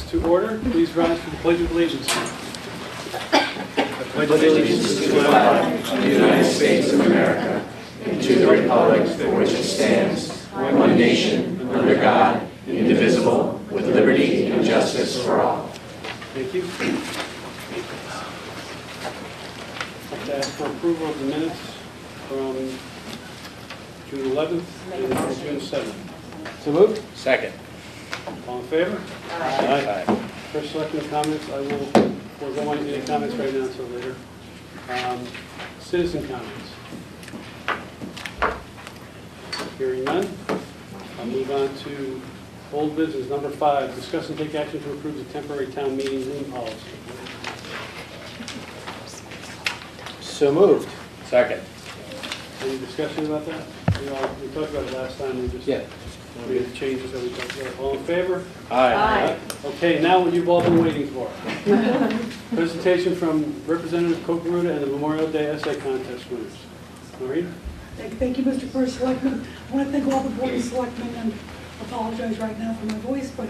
to order. Please rise for the Pledge of Allegiance. I pledge allegiance to the flag of the United States of America and to the republic for which it stands, one nation, under God, indivisible, with liberty and justice for all. Thank you. I'd like to ask for approval of the minutes from June 11th and June 7th. So moved. Second. All in favor? Aye. First Selectman comments. We're going to any comments right now until later. Citizen comments. Hearing none. I'll move on to old business. Number 5, discuss and take action to approve the temporary town meeting room policy. So moved. Second. Any discussion about that? We talked about it last time. We just made the changes that we talked about. All in favor? Aye. Okay, now what you've all been waiting for. Presentation from Representative Kokaruda and the Memorial Day Essay Contest winners. Maureen? Thank you, Mr. First Selectman. I want to thank all the board of selectmen and apologize right now for my voice, but...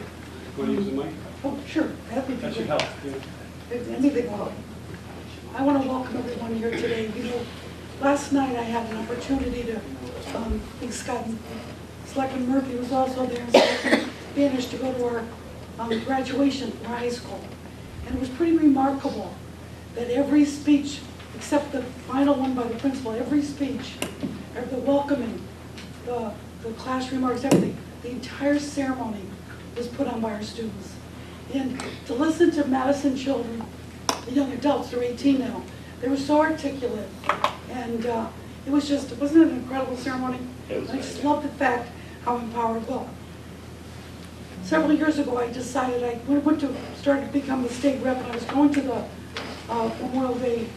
Want to use the mic? Oh, sure. That should help. Yeah. Anything will help. I want to welcome everyone here today. You know, last night I had an opportunity to thank Scott and Selectman Murphy was also there, and Selectman Banish, to go to our graduation from high school. And it was pretty remarkable that every speech, except the final one by the principal, every speech, the welcoming, the class remarks, everything, the entire ceremony was put on by our students. And to listen to Madison children, the young adults, they're 18 now, they were so articulate. And wasn't it an incredible ceremony? I just love the fact how empowered. Well, several years ago I decided I went to start to become the state rep, and I was going to the Memorial Day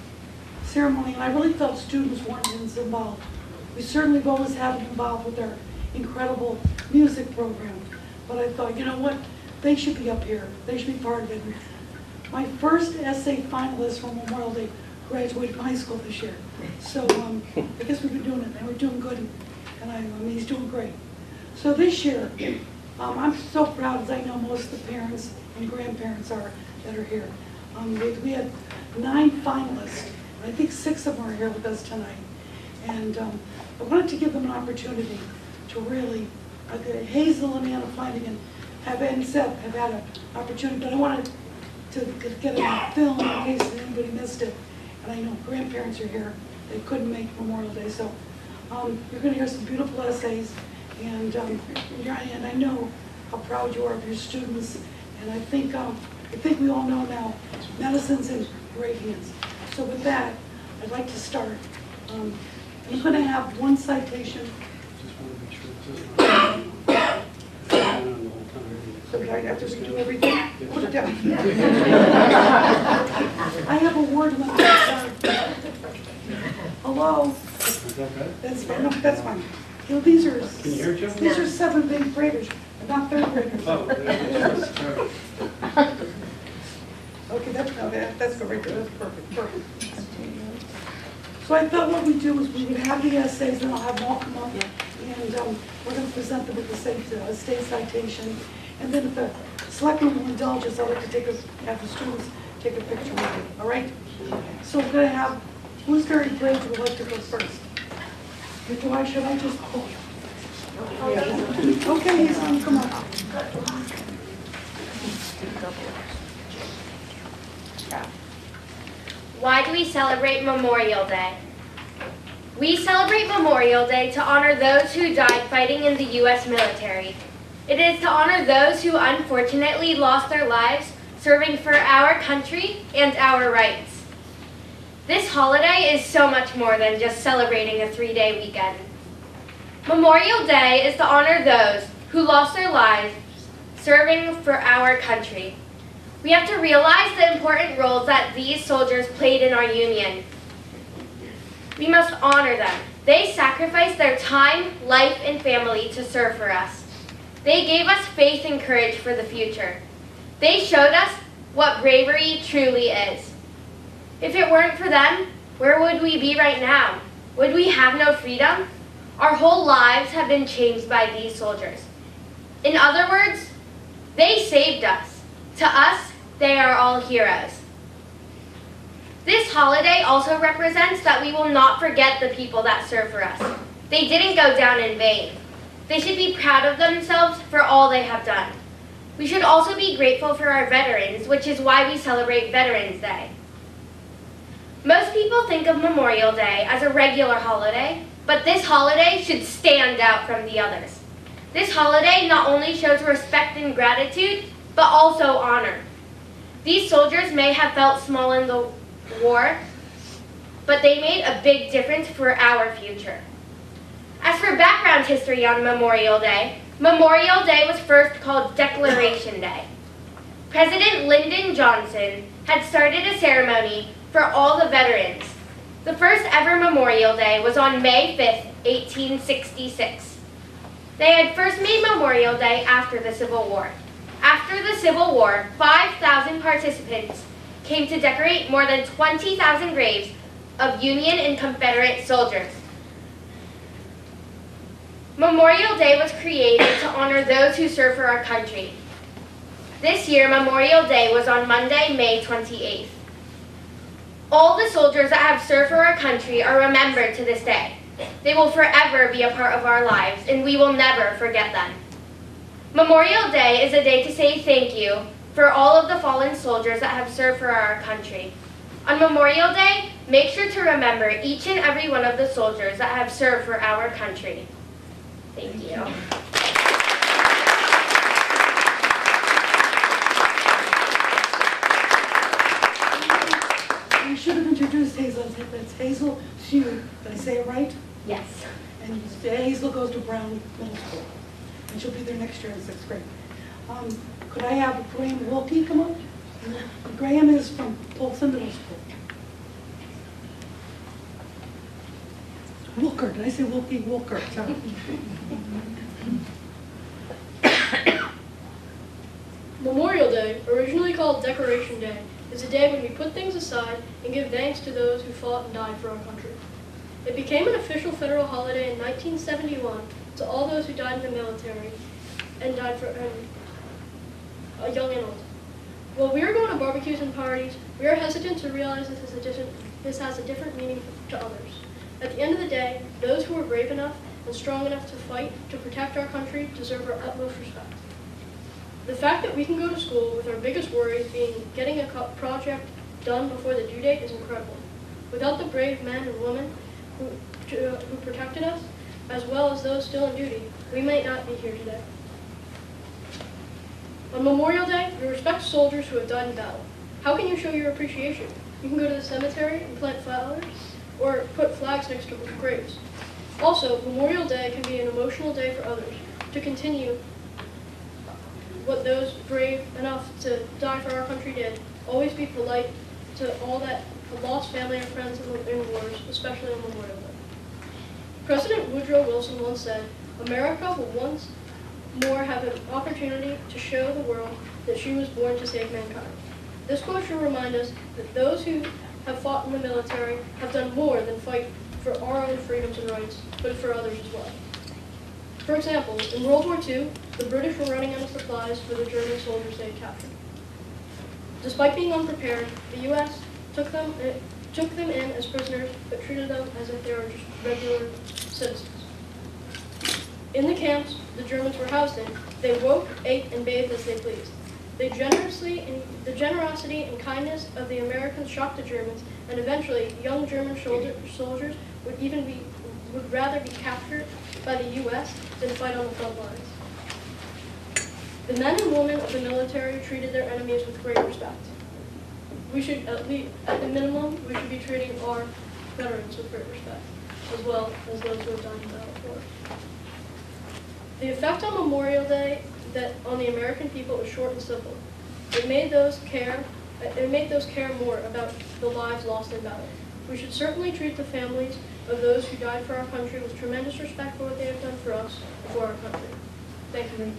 ceremony, and I really felt students weren't as involved. We certainly have always had them involved with their incredible music program, but I thought, you know what, they should be up here. They should be part of it. My first essay finalist from Memorial Day graduated from high school this year. So I guess we've been doing it, and we're doing good, and I mean, he's doing great. So this year, I'm so proud, as I know most of the parents and grandparents that are here. We had 9 finalists, and I think 6 of them are here with us tonight. And I wanted to give them an opportunity to really, Hazel and Anna Flanagan and Seth have had an opportunity, but I wanted to get it on film in case anybody missed it. And I know grandparents are here. They couldn't make Memorial Day, so you're going to hear some beautiful essays, and I know how proud you are of your students. And I think we all know now, Madison's in great hands. So with that, I'd like to start. I'm going to have one citation. Just want to make sure this is So I have to redo everything? Put it down. I have a word limit. Hello? Is that better? That's fine. No, that's fine. You know, these are Can you hear it, Joe? these are 7th, 8th graders, not 3rd graders. Oh, yeah. Okay, that's good right there. That's perfect. So I thought what we'd do is we would have the essays, and I'll have them all come up, and we're going to present them with the state citation. And then if the selectman will indulge us, I'd like to have the students take a picture with it. All right? So we're going to have, who's very brave who would like to go first? Should I just pull? Okay, Hazel, come on. Why do we celebrate Memorial Day? We celebrate Memorial Day to honor those who died fighting in the U.S. military. It is to honor those who unfortunately lost their lives serving for our country and our rights. This holiday is so much more than just celebrating a 3-day weekend. Memorial Day is to honor those who lost their lives serving for our country. We have to realize the important roles that these soldiers played in our Union. We must honor them. They sacrificed their time, life, and family to serve for us. They gave us faith and courage for the future. They showed us what bravery truly is. If it weren't for them, where would we be right now? Would we have no freedom? Our whole lives have been changed by these soldiers. In other words, they saved us. To us, they are all heroes. This holiday also represents that we will not forget the people that served for us. They didn't go down in vain. They should be proud of themselves for all they have done. We should also be grateful for our veterans, which is why we celebrate Veterans Day. Most people think of Memorial Day as a regular holiday, but this holiday should stand out from the others. This holiday not only shows respect and gratitude, but also honor. These soldiers may have felt small in the war, but they made a big difference for our future. As for background history on Memorial Day was first called Declaration Day. President Lyndon Johnson had started a ceremony for all the veterans. The first ever Memorial Day was on May 5th, 1866. They had first made Memorial Day after the Civil War. After the Civil War, 5,000 participants came to decorate more than 20,000 graves of Union and Confederate soldiers. Memorial Day was created to honor those who served for our country. This year, Memorial Day was on Monday, May 28th. All the soldiers that have served for our country are remembered to this day. They will forever be a part of our lives, and we will never forget them. Memorial Day is a day to say thank you for all of the fallen soldiers that have served for our country. On Memorial Day, make sure to remember each and every one of the soldiers that have served for our country. Thank you. You should have introduced Hazel. It's Hazel Hugh. Did I say it right? Yes. And Hazel goes to Brown Middle School. And she'll be there next year in 6th grade. Could I have Graham Wilkie come up? Graham is from Polson Middle School. Wilker, did I say Wilkie? Wilker, sorry. Memorial Day, originally called Decoration Day, is a day when we put things aside and give thanks to those who fought and died for our country. It became an official federal holiday in 1971 to all those who died in the military and died for young and old. While we are going to barbecues and parties, we are hesitant to realize this has a different meaning to others. At the end of the day, those who were brave enough and strong enough to fight to protect our country deserve our utmost respect. The fact that we can go to school with our biggest worry being getting a project done before the due date is incredible. Without the brave men and women who protected us, as well as those still in duty, we might not be here today. On Memorial Day, we respect soldiers who have died in battle. How can you show your appreciation? You can go to the cemetery and plant flowers, or put flags next to graves. Also, Memorial Day can be an emotional day for others to continue what those brave enough to die for our country did. Always be polite to all that lost family and friends in wars, especially on Memorial Day. President Woodrow Wilson once said, "America will once more have an opportunity to show the world that she was born to save mankind." This quote should remind us that those who have fought in the military have done more than fight for our own freedoms and rights, but for others as well. For example, in World War II, the British were running out of supplies for the German soldiers they had captured. Despite being unprepared, the U.S. took them in as prisoners, but treated them as if they were just regular citizens. In the camps the Germans were housed in, they woke, ate, and bathed as they pleased. The generosity and kindness of the Americans shocked the Germans, and eventually young German soldiers would rather be captured by the U.S. than fight on the front lines. The men and women of the military treated their enemies with great respect. We should, at the minimum, we should be treating our veterans with great respect, as well as those who have died in battle for us. The effect on Memorial Day on the American people is short and simple. It made those care more about the lives lost in battle. We should certainly treat the families of those who died for our country with tremendous respect for what they have done for us and for our country. Thank you.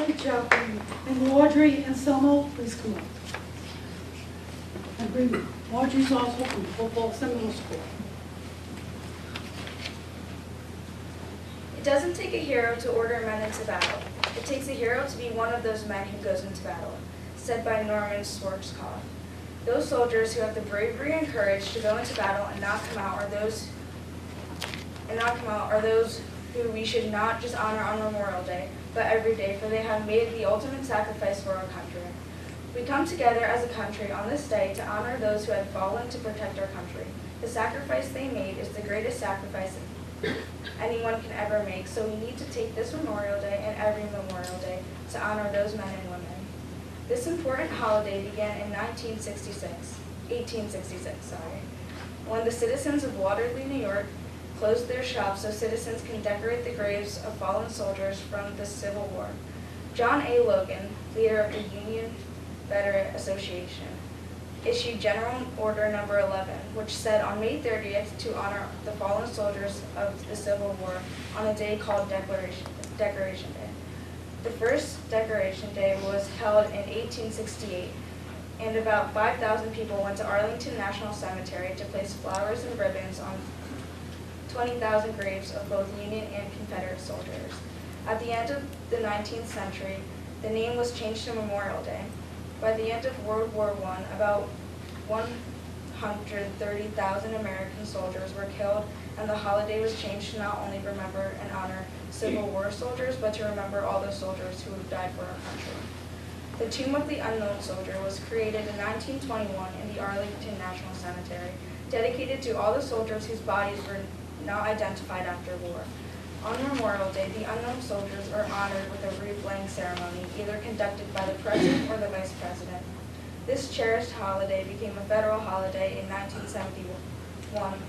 Great job. And Audrey and Selma, please come up. And Audrey's also from Middle School. It doesn't take a hero to order men into battle. It takes a hero to be one of those men who goes into battle, said by Norman Schwarzkopf. Those soldiers who have the bravery and courage to go into battle and not come out are those who we should not just honor on Memorial Day, but every day, for they have made the ultimate sacrifice for our country. We come together as a country on this day to honor those who have fallen to protect our country. The sacrifice they made is the greatest sacrifice anyone can ever make, so we need to take this Memorial Day and every Memorial Day to honor those men and women. This important holiday began in 1866, when the citizens of Waterloo, New York, closed their shops so citizens can decorate the graves of fallen soldiers from the Civil War. John A. Logan, leader of the Union Veteran Association, issued General Order Number 11, which said on May 30th to honor the fallen soldiers of the Civil War on a day called Decoration Day. The first Decoration Day was held in 1868, and about 5,000 people went to Arlington National Cemetery to place flowers and ribbons on 20,000 graves of both Union and Confederate soldiers. At the end of the 19th century, the name was changed to Memorial Day. By the end of World War I, about 130,000 American soldiers were killed, and the holiday was changed to not only remember and honor Civil War soldiers, but to remember all those soldiers who have died for our country. The Tomb of the Unknown Soldier was created in 1921 in the Arlington National Cemetery, dedicated to all the soldiers whose bodies were not identified after war. On Memorial Day, the unknown soldiers are honored with a wreath-laying ceremony, either conducted by the President or the Vice President. This cherished holiday became a federal holiday in 1971,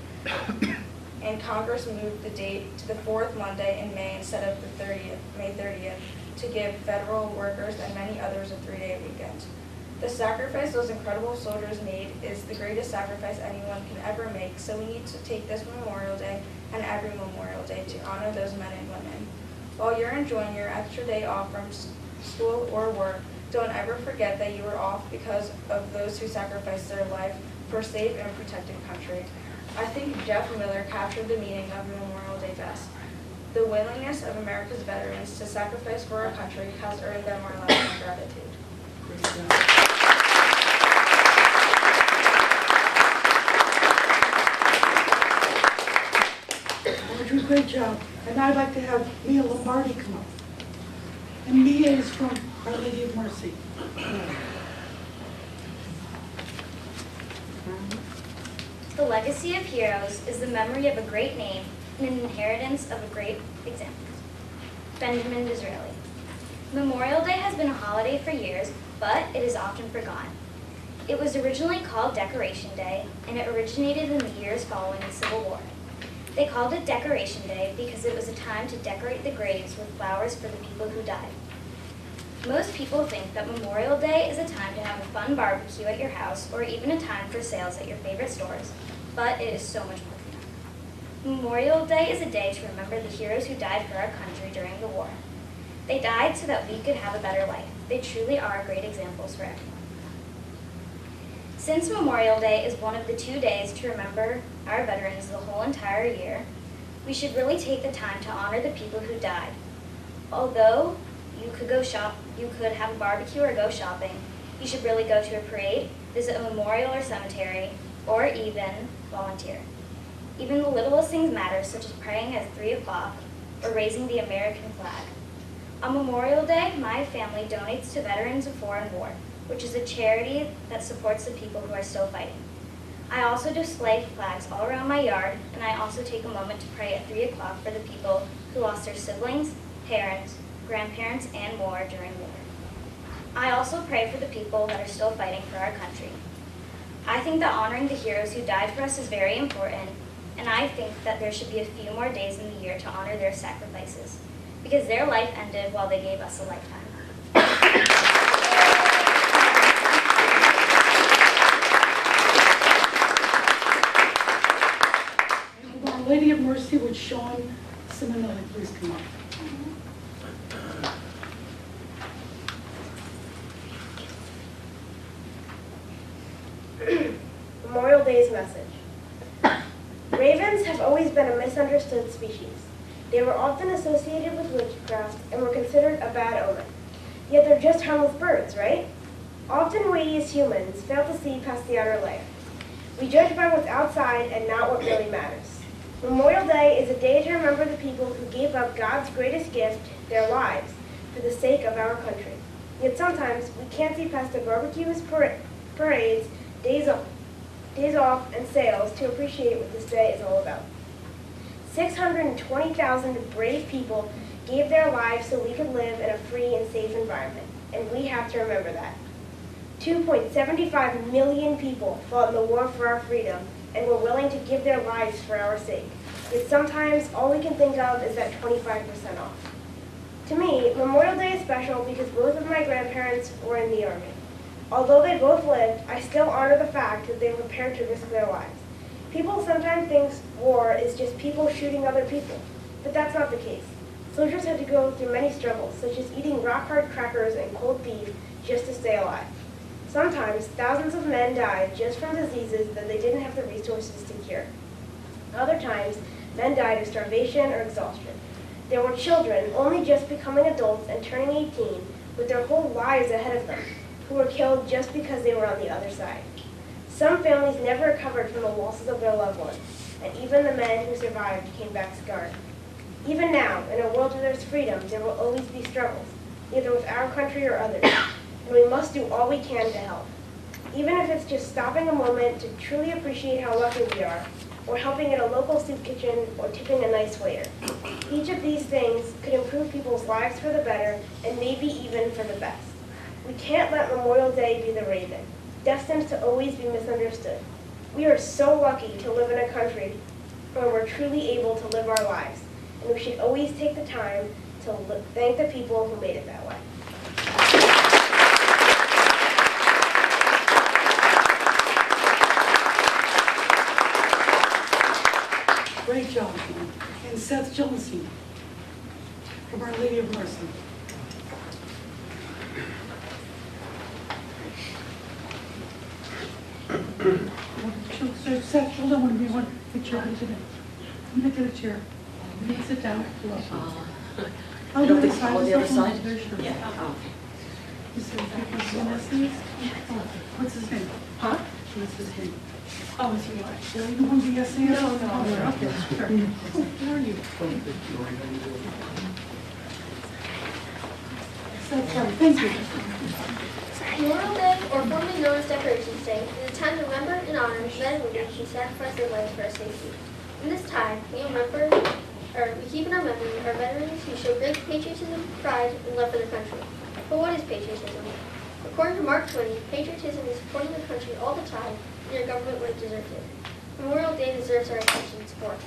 and Congress moved the date to the fourth Monday in May instead of the May 30th, to give federal workers and many others a 3-day weekend. The sacrifice those incredible soldiers made is the greatest sacrifice anyone can ever make, so we need to take this Memorial Day and every Memorial Day to honor those men and women. While you're enjoying your extra day off from school or work, don't ever forget that you were off because of those who sacrificed their life for a safe and protected country. I think Jeff Miller captured the meaning of Memorial Day best. The willingness of America's veterans to sacrifice for our country has earned them our lasting gratitude. You're doing a great job. And I'd like to have Mia Lombardi come up. And Mia is from Our Lady of Mercy. The legacy of heroes is the memory of a great name and an inheritance of a great example. Benjamin Disraeli. Memorial Day has been a holiday for years, but it is often forgotten. It was originally called Decoration Day, and it originated in the years following the Civil War. They called it Decoration Day because it was a time to decorate the graves with flowers for the people who died. Most people think that Memorial Day is a time to have a fun barbecue at your house or even a time for sales at your favorite stores, but it is so much more than that. Memorial Day is a day to remember the heroes who died for our country during the war. They died so that we could have a better life. They truly are great examples for everyone. Since Memorial Day is one of the 2 days to remember our veterans the whole entire year, we should really take the time to honor the people who died. Although you could have a barbecue or go shopping, you should really go to a parade, visit a memorial or cemetery, or even volunteer. Even the littlest things matter, such as praying at 3 o'clock or raising the American flag. On Memorial Day, my family donates to Veterans of Foreign War, which is a charity that supports the people who are still fighting. I also display flags all around my yard, and I also take a moment to pray at 3 o'clock for the people who lost their siblings, parents, grandparents, and more during war. I also pray for the people that are still fighting for our country. I think that honoring the heroes who died for us is very important, and I think that there should be a few more days in the year to honor their sacrifices, because their life ended while they gave us a lifetime. Our Lady of Mercy with Sean Simonelli, please come up. Memorial Day's message. Ravens have always been a misunderstood species. They were often associated with witchcraft and were considered a bad omen. Yet they're just harmless birds, right? Often we as humans fail to see past the outer layer. We judge by what's outside and not what really matters. Memorial Day is a day to remember the people who gave up God's greatest gift, their lives, for the sake of our country. Yet sometimes we can't see past the barbecues, parades, days off, and sales to appreciate what this day is all about. 620,000 brave people gave their lives so we could live in a free and safe environment, and we have to remember that. 2.75 million people fought in the war for our freedom and were willing to give their lives for our sake. Yet sometimes all we can think of is that 25% off. To me, Memorial Day is special because both of my grandparents were in the Army. Although they both lived, I still honor the fact that they were prepared to risk their lives. People sometimes think war is just people shooting other people, but that's not the case. Soldiers had to go through many struggles, such as eating rock-hard crackers and cold beef just to stay alive. Sometimes, thousands of men died just from diseases that they didn't have the resources to cure. Other times, men died of starvation or exhaustion. There were children only just becoming adults and turning 18 with their whole lives ahead of them, who were killed just because they were on the other side. Some families never recovered from the losses of their loved ones, and even the men who survived came back scarred. Even now, in a world where there's freedom, there will always be struggles, either with our country or others, and we must do all we can to help. Even if it's just stopping a moment to truly appreciate how lucky we are, or helping at a local soup kitchen, or tipping a nice waiter. Each of these things could improve people's lives for the better, and maybe even for the best. We can't let Memorial Day be the raven, destined to always be misunderstood. We are so lucky to live in a country where we're truly able to live our lives, and we should always take the time to thank the people who made it that way. Great job. And Seth Johnson from Our Lady of Mercy. So Seth, hold on one minute. One picture of today. I'm gonna get a chair. You need to sit down. I'll do this side. The other side? Yeah. Oh. What's his name? Huh? What's his name? Oh, is he like, you want to be essayist? No. Okay, sure. Where are you? Thank you. Memorial Day, or formerly known as Decorations Day, is a time to remember and honor men and women who sacrificed their lives for our safety. In this time, we keep in our memory our veterans who show great patriotism, pride, and love for their country. But what is patriotism? According to Mark Twain, patriotism is supporting the country all the time, and your government when it deserves it. Memorial Day deserves our attention and support.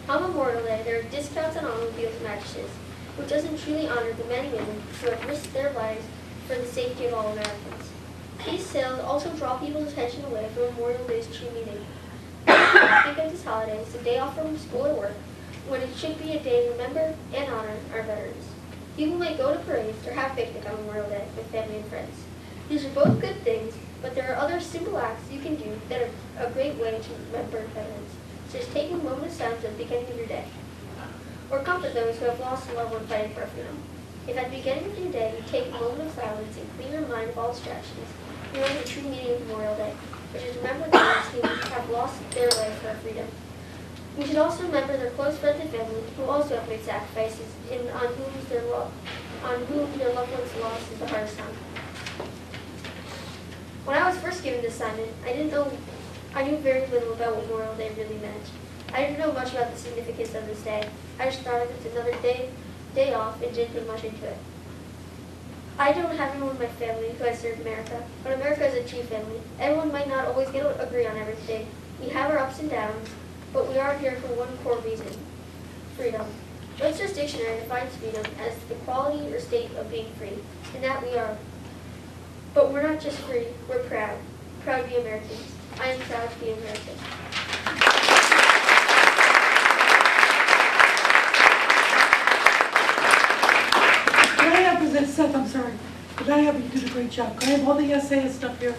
On Memorial Day, there are discounts on automobiles and mattresses, which doesn't truly honor the men and women who have risked their lives for the safety of all Americans. These sales also draw people's attention away from Memorial Day's true meaning. Think of this holiday as a day off from school or work, when it should be a day to remember and honor our veterans. People may go to parades or have picnic on Memorial Day with family and friends. These are both good things, but there are other simple acts you can do that are a great way to remember veterans, such as taking a moment of silence at the beginning of your day, or comfort those who have lost a loved one fighting for freedom. If at the beginning of your day you take a moment of silence and clear your mind of all distractions, you learn the true meaning of Memorial Day, which is remember those who have lost their life for our freedom. We should also remember their close friends and family who also have made sacrifices and on whom their loved ones' loss is the hardest time. When I was first given this assignment, I knew very little about what Memorial Day really meant. I didn't know much about the significance of this day. I just thought it was another day off and didn't put much into it. I don't have anyone in my family who has served America, but America is a true family. Everyone might not always agree on everything. We have our ups and downs, but we are here for one core reason: freedom. Webster's Dictionary defines freedom as the quality or state of being free, and that we are. But we're not just free, we're proud. Proud to be Americans. I am proud to be American. Could I have, Seth, I'm sorry. Could I have, you did a great job. Could I have all the essayists up here?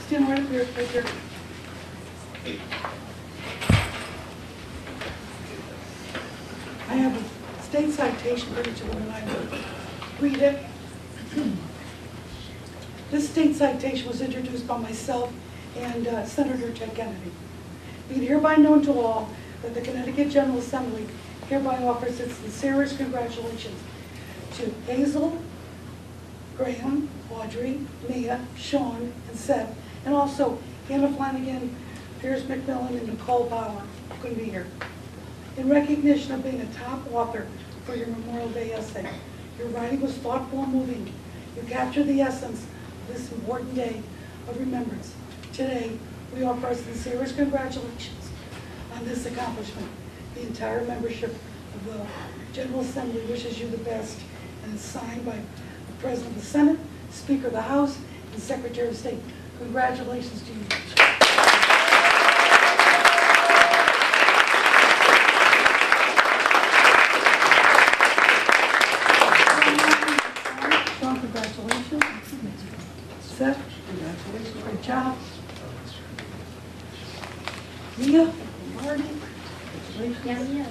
Stand right up here, right there. I have a state citation for each of them, and I will read it. This state citation was introduced by myself and Senator Ted Kennedy. Be it hereby known to all that the Connecticut General Assembly hereby offers its sincerest congratulations to Hazel, Graham, Audrey, Mia, Sean, and Seth, and also Hannah Flanagan, Pierce McMillan, and Nicole Bauer, who couldn't be here. In recognition of being a top author for your Memorial Day essay, your writing was thoughtful and moving. You captured the essence of this important day of remembrance. Today, we offer our sincerest congratulations on this accomplishment. The entire membership of the General Assembly wishes you the best, and is signed by the President of the Senate, Speaker of the House, and Secretary of State. Congratulations to you. Sean, congratulations. Seth, congratulations. Great job. Mia, Marty, congratulations.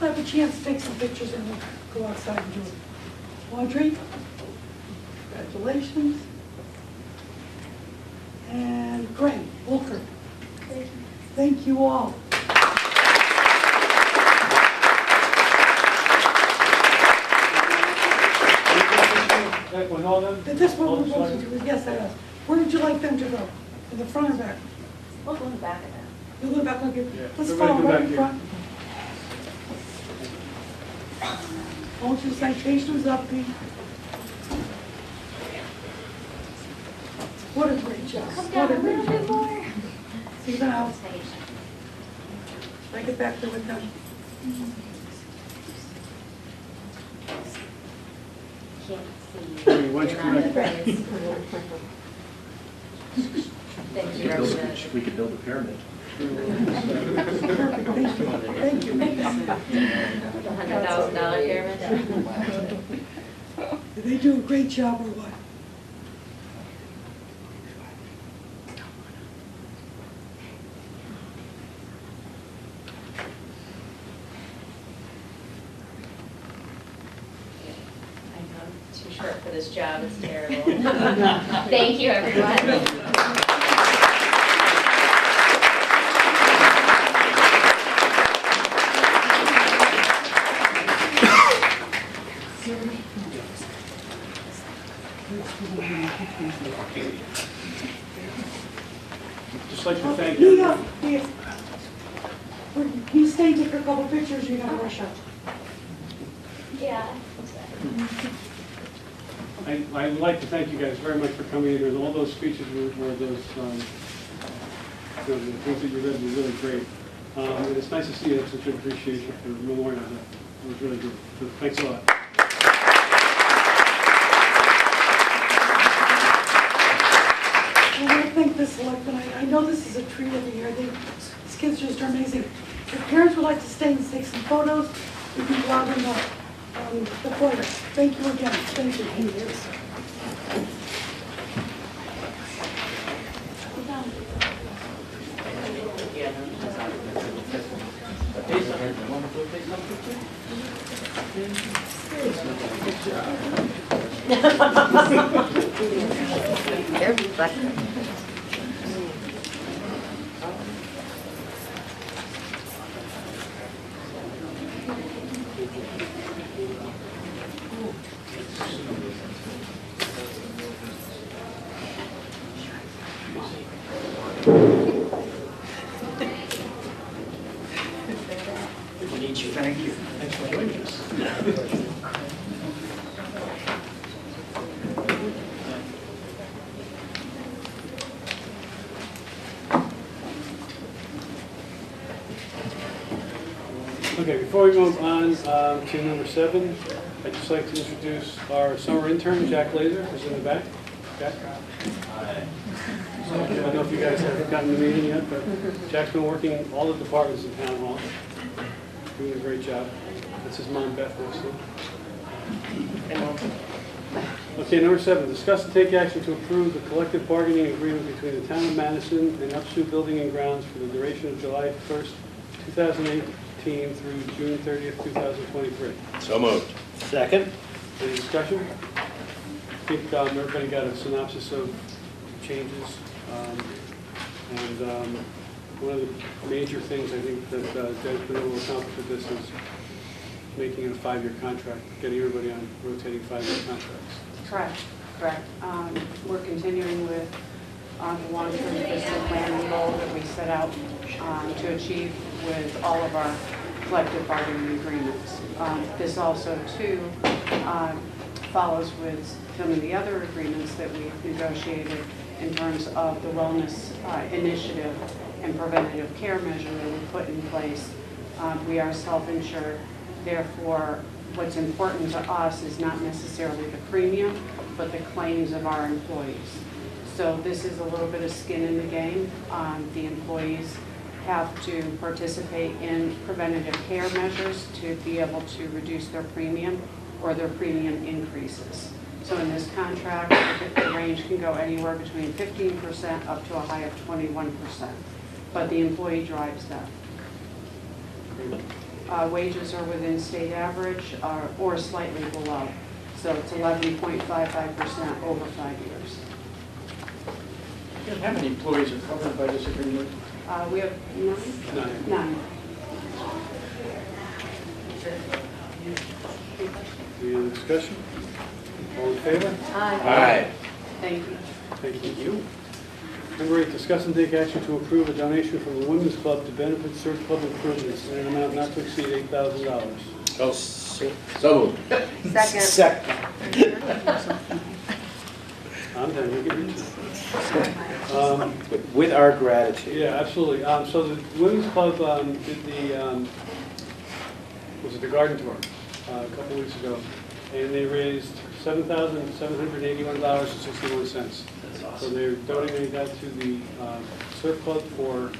I'll have a chance to take some pictures and we'll go outside and do it. Audrey, congratulations. And Greg Wilker. Thank you all. With all them? This one we're supposed to do, yes, that is. Where would you like them to go? In the front or back? We'll go in the back of that. You'll go back, okay. Yeah, Let's everybody follow come right back in here. front. Hold your citations up, Pete. What a great job. Come What down a a great little bit job. more. See the house. I get back there with them. Can't see. Hey, why don't you come You're not back? in the Thank you, Representative. We could build a pyramid. Perfect, thank you. Thank you. $100,000 pyramid. Did they do a great job or what? I'm too short for this job, it's terrible. Thank you, everyone. Just like to thank you. Mia, you stay take a couple pictures, you gotta rush up. Yeah. I'd like to thank you guys very much for coming in, and all those speeches were those, the things that you read were really great. And it's nice to see you have such an appreciation for Memorial Day. It was really good. So thanks a lot. I want to thank the selectmen. I know this is a treat every year. These kids just are amazing. If parents would like to stay and take some photos, we can go out in the foyer. Thank you again. Thank you. Thank you. Thanks for joining us. Okay, before we move on to number 7, I'd just like to introduce our summer intern, Jack Laser, who's in the back. Jack? I don't know if you guys have gotten to meet him yet, but Jack's been working in all the departments in Town Hall, doing a great job. That's his mom, Beth, next to him. Okay, number 7, discuss and take action to approve the collective bargaining agreement between the town of Madison and Upshu Building and Grounds for the duration of July 1st, 2018 through June 30th, 2023. So moved. Second? Any discussion? I think everybody got a synopsis of changes. One of the major things I think that Deb's been able to accomplish with this is making it a 5-year contract, getting everybody on rotating 5-year contracts. Correct. We're continuing with the long-term fiscal plan goal that we set out to achieve with all of our collective bargaining agreements. This also, too, follows with some of the other agreements that we've negotiated in terms of the wellness initiative and preventative care measure that we put in place. We are self-insured. Therefore, what's important to us is not necessarily the premium, but the claims of our employees. So this is a little bit of skin in the game. The employees have to participate in preventative care measures to be able to reduce their premium or their premium increases. So in this contract, the range can go anywhere between 15% up to a high of 21%. But the employee drives that. Wages are within state average or slightly below. So it's 11.55% over 5 years. How many employees are covered by this agreement? We have 9. Any other discussion? All in favor? Aye. Thank you. Thank you. Number 8, discuss and take action to approve a donation from the Women's Club to benefit Surf Club improvements in an amount not to exceed $8,000. Oh, so moved. Second. I'm done, you can read it. With our gratitude. Yeah, absolutely. So the Women's Club did the, was it the garden tour a couple weeks ago, and they raised $7,781.61. That's awesome. So they're donating that to the Surf Club for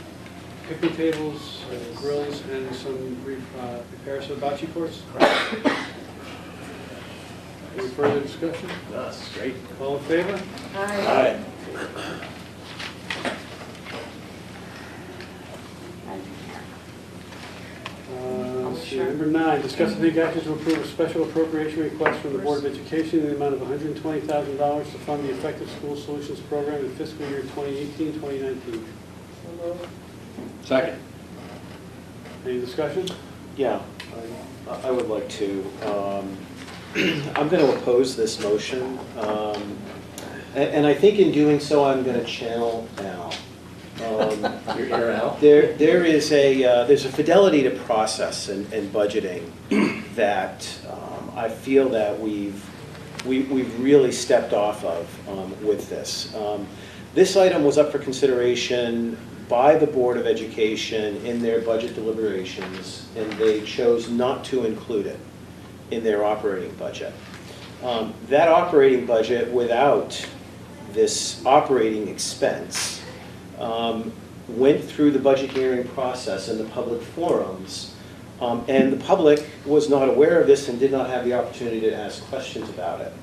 picnic tables, grills, and some repairs to the bocce courts. Any further discussion? That's great. All in favor? Aye. Let's see, number 9, discuss and take action to approve a special appropriation request from the Board of Education in the amount of $120,000 to fund the Effective School Solutions Program in fiscal year 2018-2019. Second. Any discussion? Yeah, I would like to. I'm going to oppose this motion. And I think in doing so, I'm going to channel Al. Your ear out? There's a fidelity to process and budgeting that I feel that we've really stepped off of with this. This item was up for consideration by the Board of Education in their budget deliberations, and they chose not to include it in their operating budget. That operating budget without this operating expense went through the budget hearing process and the public forums, and the public was not aware of this and did not have the opportunity to ask questions about it.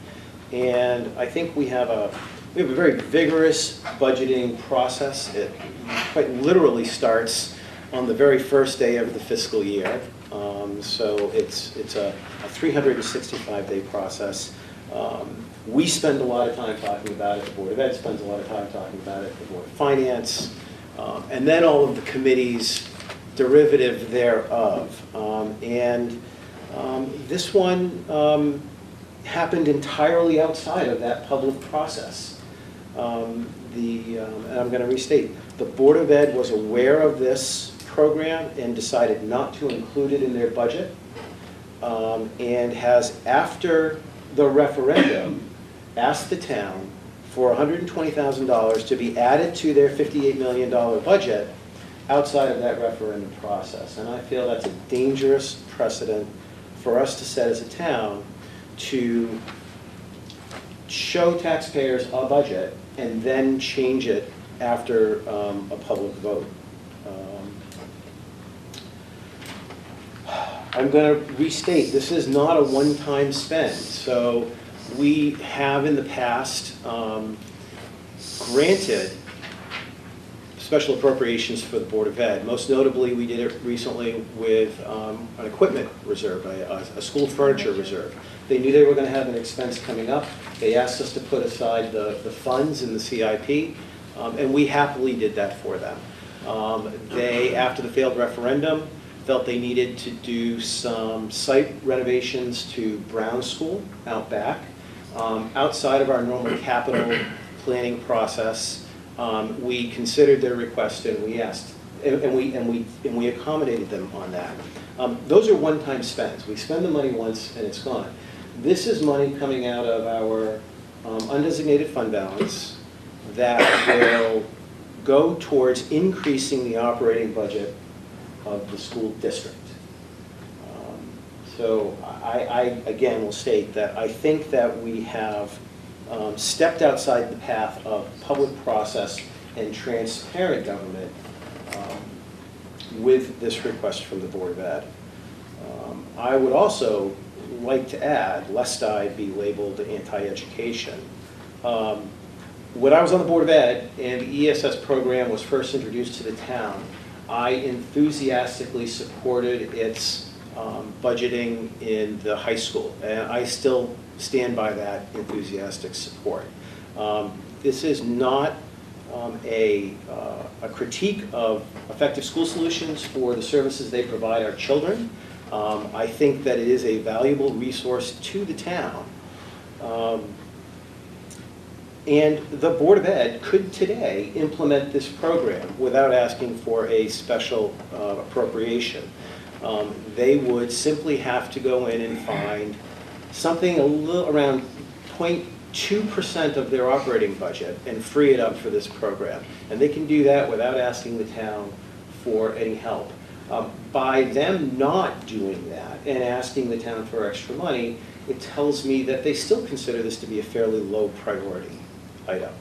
And I think we have a very vigorous budgeting process. It quite literally starts on the very first day of the fiscal year. So it's a 365-day process. We spend a lot of time talking about it. The Board of Ed spends a lot of time talking about it. The Board of Finance, and then all of the committees derivative thereof. This one happened entirely outside of that public process. And I'm going to restate, the Board of Ed was aware of this program and decided not to include it in their budget, and has, after the referendum, asked the town for $120,000 to be added to their $58 million budget outside of that referendum process. And I feel that's a dangerous precedent for us to set as a town, to show taxpayers a budget and then change it after a public vote. I'm going to restate, this is not a one-time spend. So We have in the past granted special appropriations for the Board of Ed. Most notably, we did it recently with an equipment reserve, a school furniture reserve. They knew they were going to have an expense coming up. They asked us to put aside the funds in the CIP, and we happily did that for them. They, after the failed referendum, felt they needed to do some site renovations to Brown School out back. Outside of our normal capital planning process, we considered their request and we asked, and we accommodated them on that. Those are one-time spends. We spend the money once and it's gone. This is money coming out of our undesignated fund balance that will go towards increasing the operating budget of the school district. So I again will state that I think that we have stepped outside the path of public process and transparent government with this request from the Board of Ed. I would also like to add, lest I be labeled anti-education, when I was on the Board of Ed and the ESS program was first introduced to the town, I enthusiastically supported its budgeting in the high school, and I still stand by that enthusiastic support. This is not a critique of effective school solutions for the services they provide our children. I think that it is a valuable resource to the town. And the Board of Ed could today implement this program without asking for a special appropriation. They would simply have to go in and find something a little around 0.2% of their operating budget and free it up for this program. And they can do that without asking the town for any help. By them not doing that and asking the town for extra money, it tells me that they still consider this to be a fairly low priority item.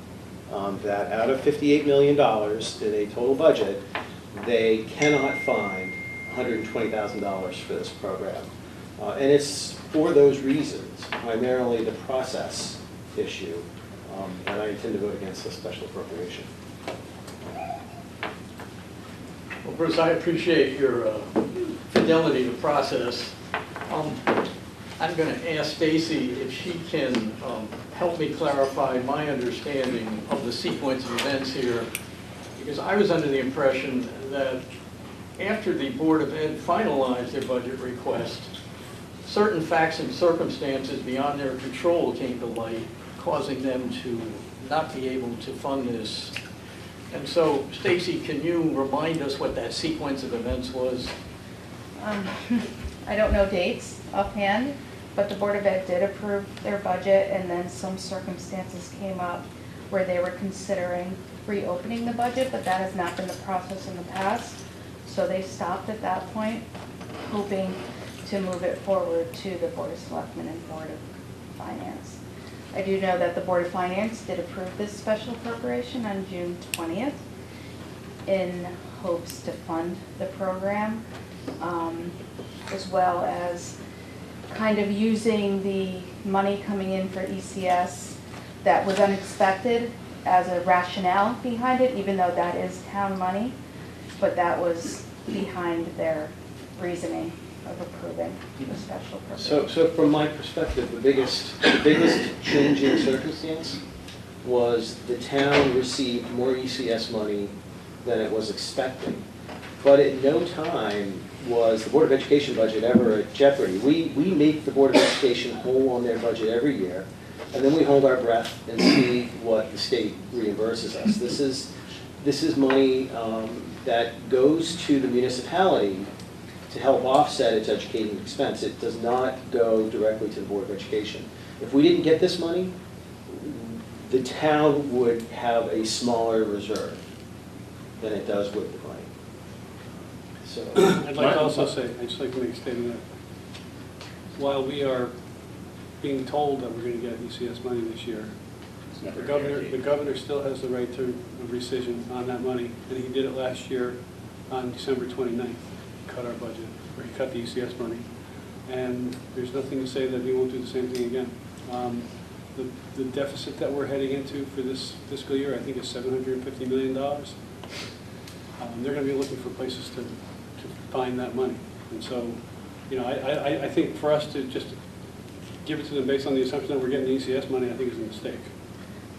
That out of $58 million in a total budget, they cannot find $120,000 for this program. And it's for those reasons, primarily the process issue, that I intend to vote against this special appropriation. Well, Bruce, I appreciate your fidelity to process. I'm going to ask Stacy if she can help me clarify my understanding of the sequence of events here, because I was under the impression that after the Board of Ed finalized their budget request, certain facts and circumstances beyond their control came to light, causing them to not be able to fund this. And so, Stacy, can you remind us what that sequence of events was? I don't know dates offhand, but the Board of Ed did approve their budget, and then some circumstances came up where they were considering reopening the budget, but that has not been the process in the past. So they stopped at that point, hoping to move it forward to the Board of Selectmen and Board of Finance. I do know that the Board of Finance did approve this special appropriation on June 20th in hopes to fund the program, as well as kind of using the money coming in for ECS that was unexpected as a rationale behind it, even though that is town money, but that was behind their reasoning of approving the special appropriation. So from my perspective, the biggest changing circumstance was the town received more ECS money than it was expecting. But at no time was the Board of Education budget ever at jeopardy. We make the Board of Education whole on their budget every year, and then we hold our breath and see what the state reimburses us. This is money that goes to the municipality to help offset its educating expense. It does not go directly to the Board of Education. If we didn't get this money, the town would have a smaller reserve than it does with the money. So I'd like to also say, I'd just like to make a statement that while we are being told that we're going to get ECS money this year, the governor still has the right to a rescission on that money, and he did it last year on December 29th. Cut our budget, or he cut the ECS money, and there's nothing to say that he won't do the same thing again. the deficit that we're heading into for this fiscal year, I think is $750 million. They're going to be looking for places to find that money. And so, you know, I think for us to just give it to them based on the assumption that we're getting the ECS money, I think is a mistake.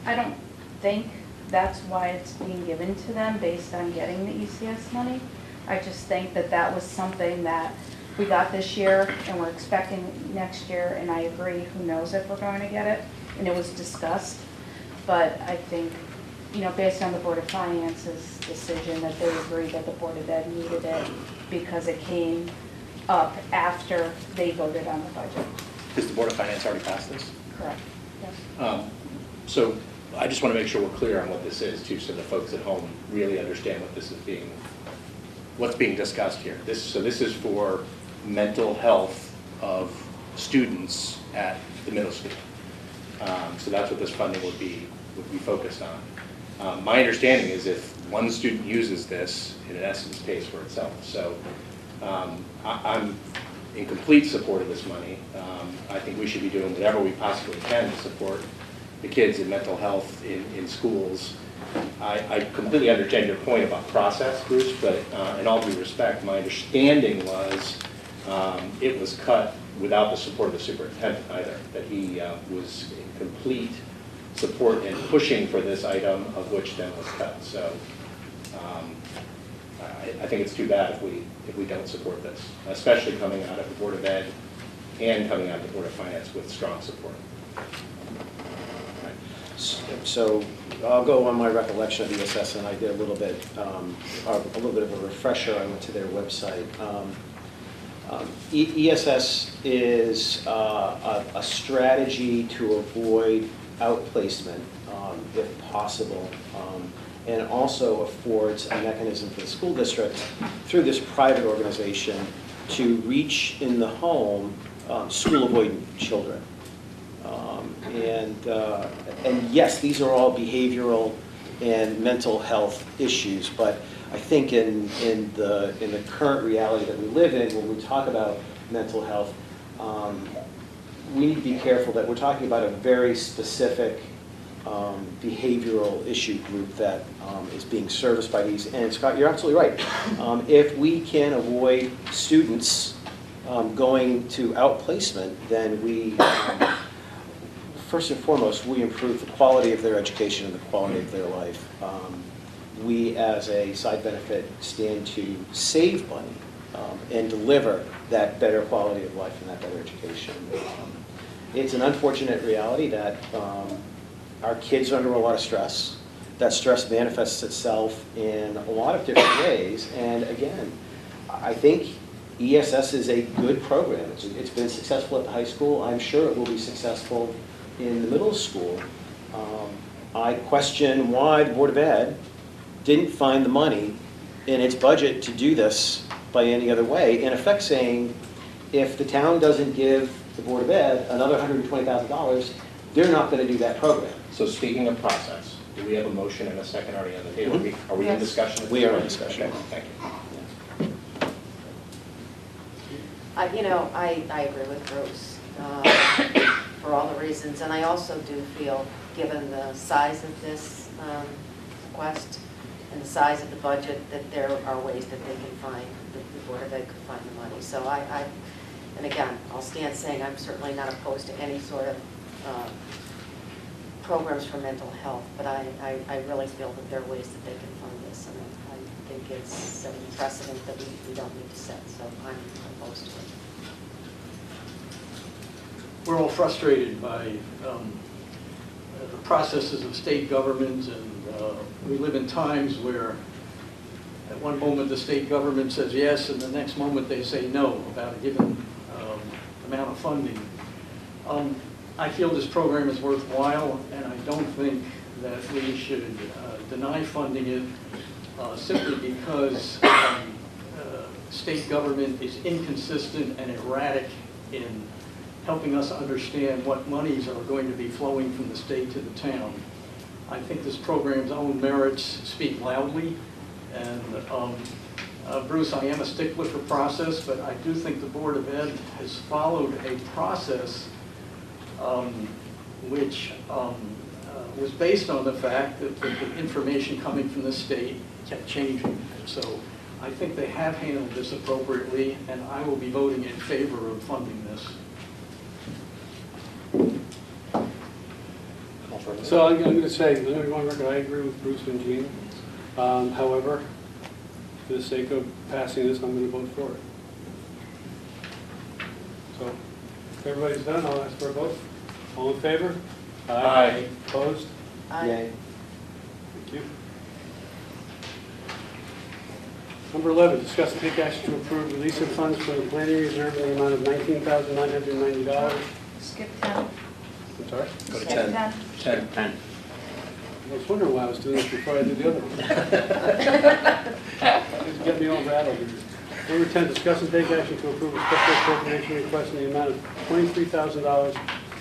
I don't think that's why it's being given to them based on getting the ECS money. I just think that that was something that we got this year and we're expecting next year, and I agree, who knows if we're going to get it, and it was discussed. But I think, you know, based on the Board of Finance's decision, that they agreed that the Board of Ed needed it because it came up after they voted on the budget. Has the Board of Finance already passed this? Correct, yes. So I just want to make sure we're clear on what this is too, so the folks at home really understand what this is what's being discussed here. So this is for mental health of students at the middle school. So that's what this funding would be focused on. My understanding is if one student uses this, it in essence pays for itself. So I'm in complete support of this money. I think we should be doing whatever we possibly can to support the kids in mental health in schools. I completely understand your point about process, Bruce, but in all due respect, my understanding was it was cut without the support of the superintendent either, that he was in complete support in pushing for this item, of which then was cut. So I think it's too bad if we don't support this, especially coming out of the Board of Ed and coming out of the Board of Finance with strong support. So I'll go on my recollection of ESS, and I did a little bit of a refresher. I went to their website. ESS is a strategy to avoid outplacement, if possible, and also affords a mechanism for the school district through this private organization to reach in the home school-avoidant children. And yes, these are all behavioral and mental health issues, but I think in the current reality that we live in, when we talk about mental health, we need to be careful that we're talking about a very specific behavioral issue group that is being serviced by these. And Scott, you're absolutely right. If we can avoid students going to outplacement, then we first and foremost, we improve the quality of their education and the quality of their life. We, as a side benefit, stand to save money and deliver that better quality of life and that better education. It's an unfortunate reality that our kids are under a lot of stress. That stress manifests itself in a lot of different ways. And again, I think ESS is a good program. It's been successful at the high school. I'm sure it will be successful in the middle school. I question why the Board of Ed didn't find the money in its budget to do this by any other way, in effect saying, if the town doesn't give the Board of Ed another $120,000, they're not going to do that program. So speaking of process, do we have a motion and a second already on the table? Mm-hmm. Are we in discussion? We are in discussion. Okay, thank you. I agree with Bruce for all the reasons, and I also do feel, given the size of this request and the size of the budget, that there are ways that they can find, that the Board of Ed could find the money. So and again, I'll stand saying I'm certainly not opposed to any sort of programs for mental health, but I really feel that there are ways that they can fund this, and I think it's a precedent that we don't need to set, so I'm opposed to it. We're all frustrated by the processes of state government, and we live in times where at one moment the state government says yes, and the next moment they say no about a given amount of funding. I feel this program is worthwhile, and I don't think that we should deny funding it simply because state government is inconsistent and erratic in helping us understand what monies are going to be flowing from the state to the town. I think this program's own merits speak loudly, and Bruce, I am a stickler for process, but I do think the Board of Ed has followed a process which was based on the fact that the information coming from the state kept changing. So I think they have handled this appropriately, and I will be voting in favor of funding this. So I'm going to say, I'm going to go on record, I agree with Bruce and Jean. However, for the sake of passing this, I'm going to vote for it. So, if everybody's done, I'll ask for a vote. All in favor? Aye. Opposed? Yay. Thank you. Number 11, discuss and take action to approve release of funds for the planning reserve in the amount of $19,990. Skip 10. I'm sorry? Go to Skip 10. 10. 10. I was wondering why I was doing this before I did the other one. Just get me all rattled here. Number 10, discuss and take action to approve a special appropriation request in the amount of $23,000 to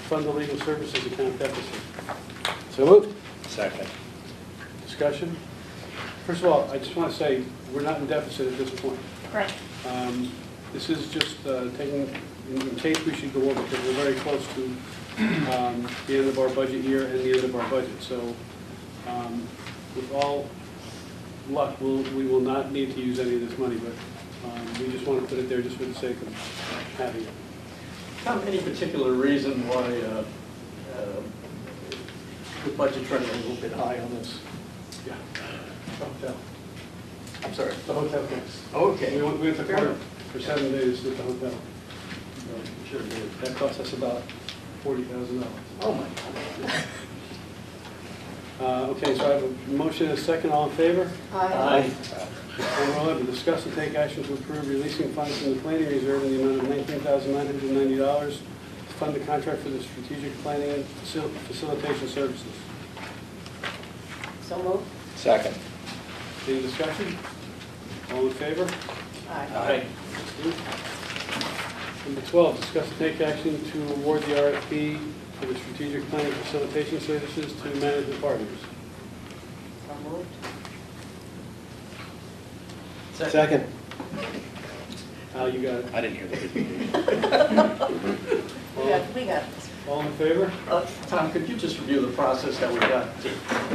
fund the legal services account deficit. So moved. Second. Discussion? First of all, I just want to say, we're not in deficit at this point. Correct. This is just taking, in case we should go over, because we're very close to the end of our budget year and the end of our budget. So with all luck, we will not need to use any of this money, but we just want to put it there just for the sake of having it. Tom, any particular reason why the budget's running a little bit high on this? Yeah. Hotel. I'm sorry. The hotel costs. Okay. We went to court for 7 days with the hotel. Sure did. That cost us about $40,000. Oh, my God. Okay, so I have a motion and a second. All in favor? Aye. Number 11, discuss and take action to approve releasing funds from the planning reserve in the amount of $19,990 to fund the contract for the strategic planning and facilitation services. So moved. Second. Any discussion? All in favor? Aye. Number 12, discuss and take action to award the RFP for the strategic planning facilitation services to management partners. So moved. Second. Al, you got it. I didn't hear the presentation. We got this. All in favor? Tom, could you just review the process that we got to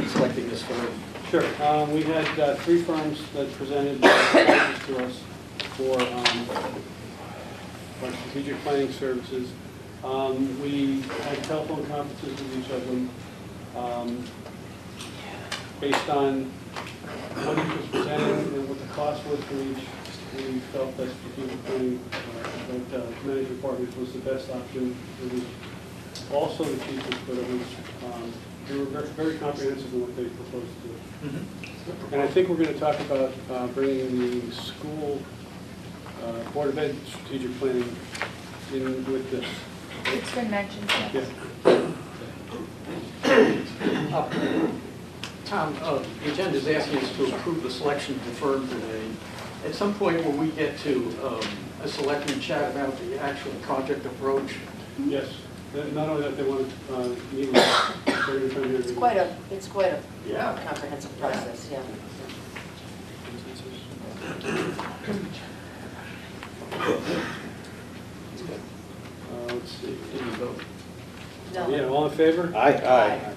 selecting this firm? Sure. We had 3 firms that presented proposals to us for our strategic planning services. We had telephone conferences with each of them based on what each was presenting and what the cost was for each. We felt that strategic planning, that management partners was the best option. It was also the cheapest, but it was they were very comprehensive in what they proposed to do. And I think we're going to talk about bringing the school Board of Ed strategic planning in with this. It's been mentioned, yes. Yeah. Tom, the agenda is asking us to approve the selection of the firm today. At some point, will we get to a selectman chat about the actual project approach? Yes. Not only that, they want to meet with It's quite a Yeah. comprehensive process, yeah. let's see. Did you vote? No. Yeah, all in favor? Aye.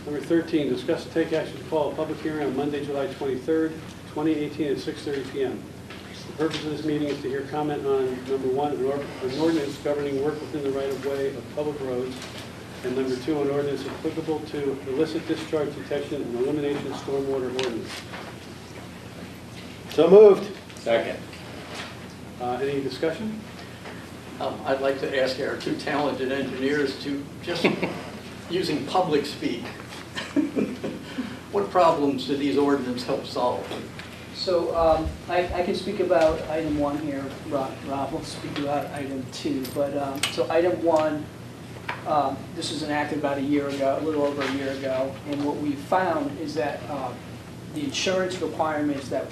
Number 13, discuss and take action to call a public hearing on Monday, July 23rd, 2018 at 6:30 p.m. The purpose of this meeting is to hear comment on, number 1, an ordinance governing work within the right-of-way of public roads, and number 2, an ordinance applicable to illicit discharge detection and elimination of stormwater ordinance. So moved. Second. Any discussion? I'd like to ask our 2 talented engineers to just, using public speak, what problems do these ordinances help solve? So I can speak about item 1 here. Rob will speak about item 2. But so item 1, this was enacted about a year ago, a little over a year ago. And what we found is that the insurance requirements that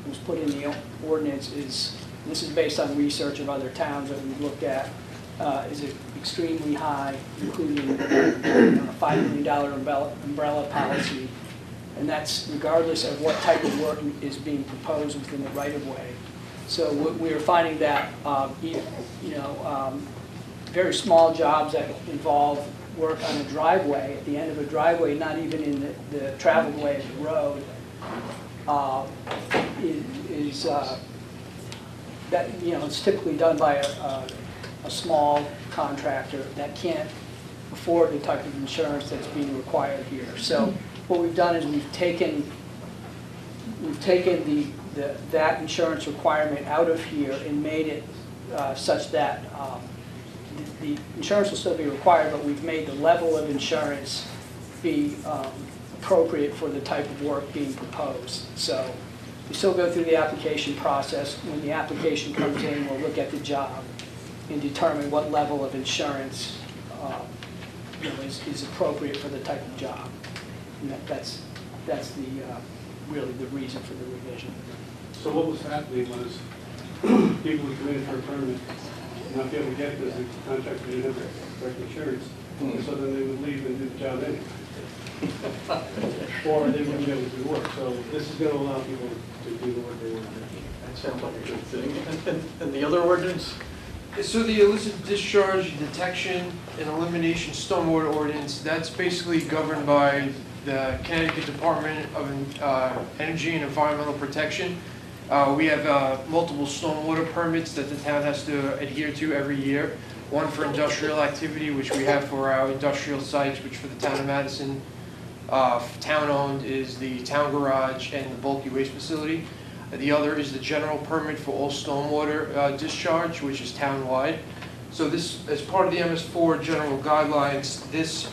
was put in the ordinance is, this is based on research of other towns that we've looked at, is extremely high, including a $5 million umbrella policy. And that's regardless of what type of work is being proposed within the right-of-way. So we are finding that, very small jobs that involve work on a driveway, at the end of a driveway, not even in the traveled way of the road, is that, you know, it's typically done by a small contractor that can't afford the type of insurance that's being required here. So what we've done is we've taken that insurance requirement out of here and made it such that the insurance will still be required, but we've made the level of insurance be appropriate for the type of work being proposed. So we still go through the application process. When the application comes in, we'll look at the job and determine what level of insurance is appropriate for the type of job. And that's really the reason for the revision. So what was happening was people would come in for a permit, not be able to get this, the contractor didn't have the correct insurance, and so then they would leave and do the job anyway. Or they wouldn't be able to do work. So this is going to allow people to do the work they want to do. That sounds like a good thing. And the other ordinance? So the illicit discharge detection and elimination stormwater ordinance, that's basically governed by the Connecticut Department of Energy and Environmental Protection. We have multiple stormwater permits that the town has to adhere to every year. One for industrial activity, which we have for our industrial sites, which for the town of Madison, town-owned is the town garage and the bulky waste facility. The other is the general permit for all stormwater discharge, which is town-wide. So this, as part of the MS4 general guidelines, this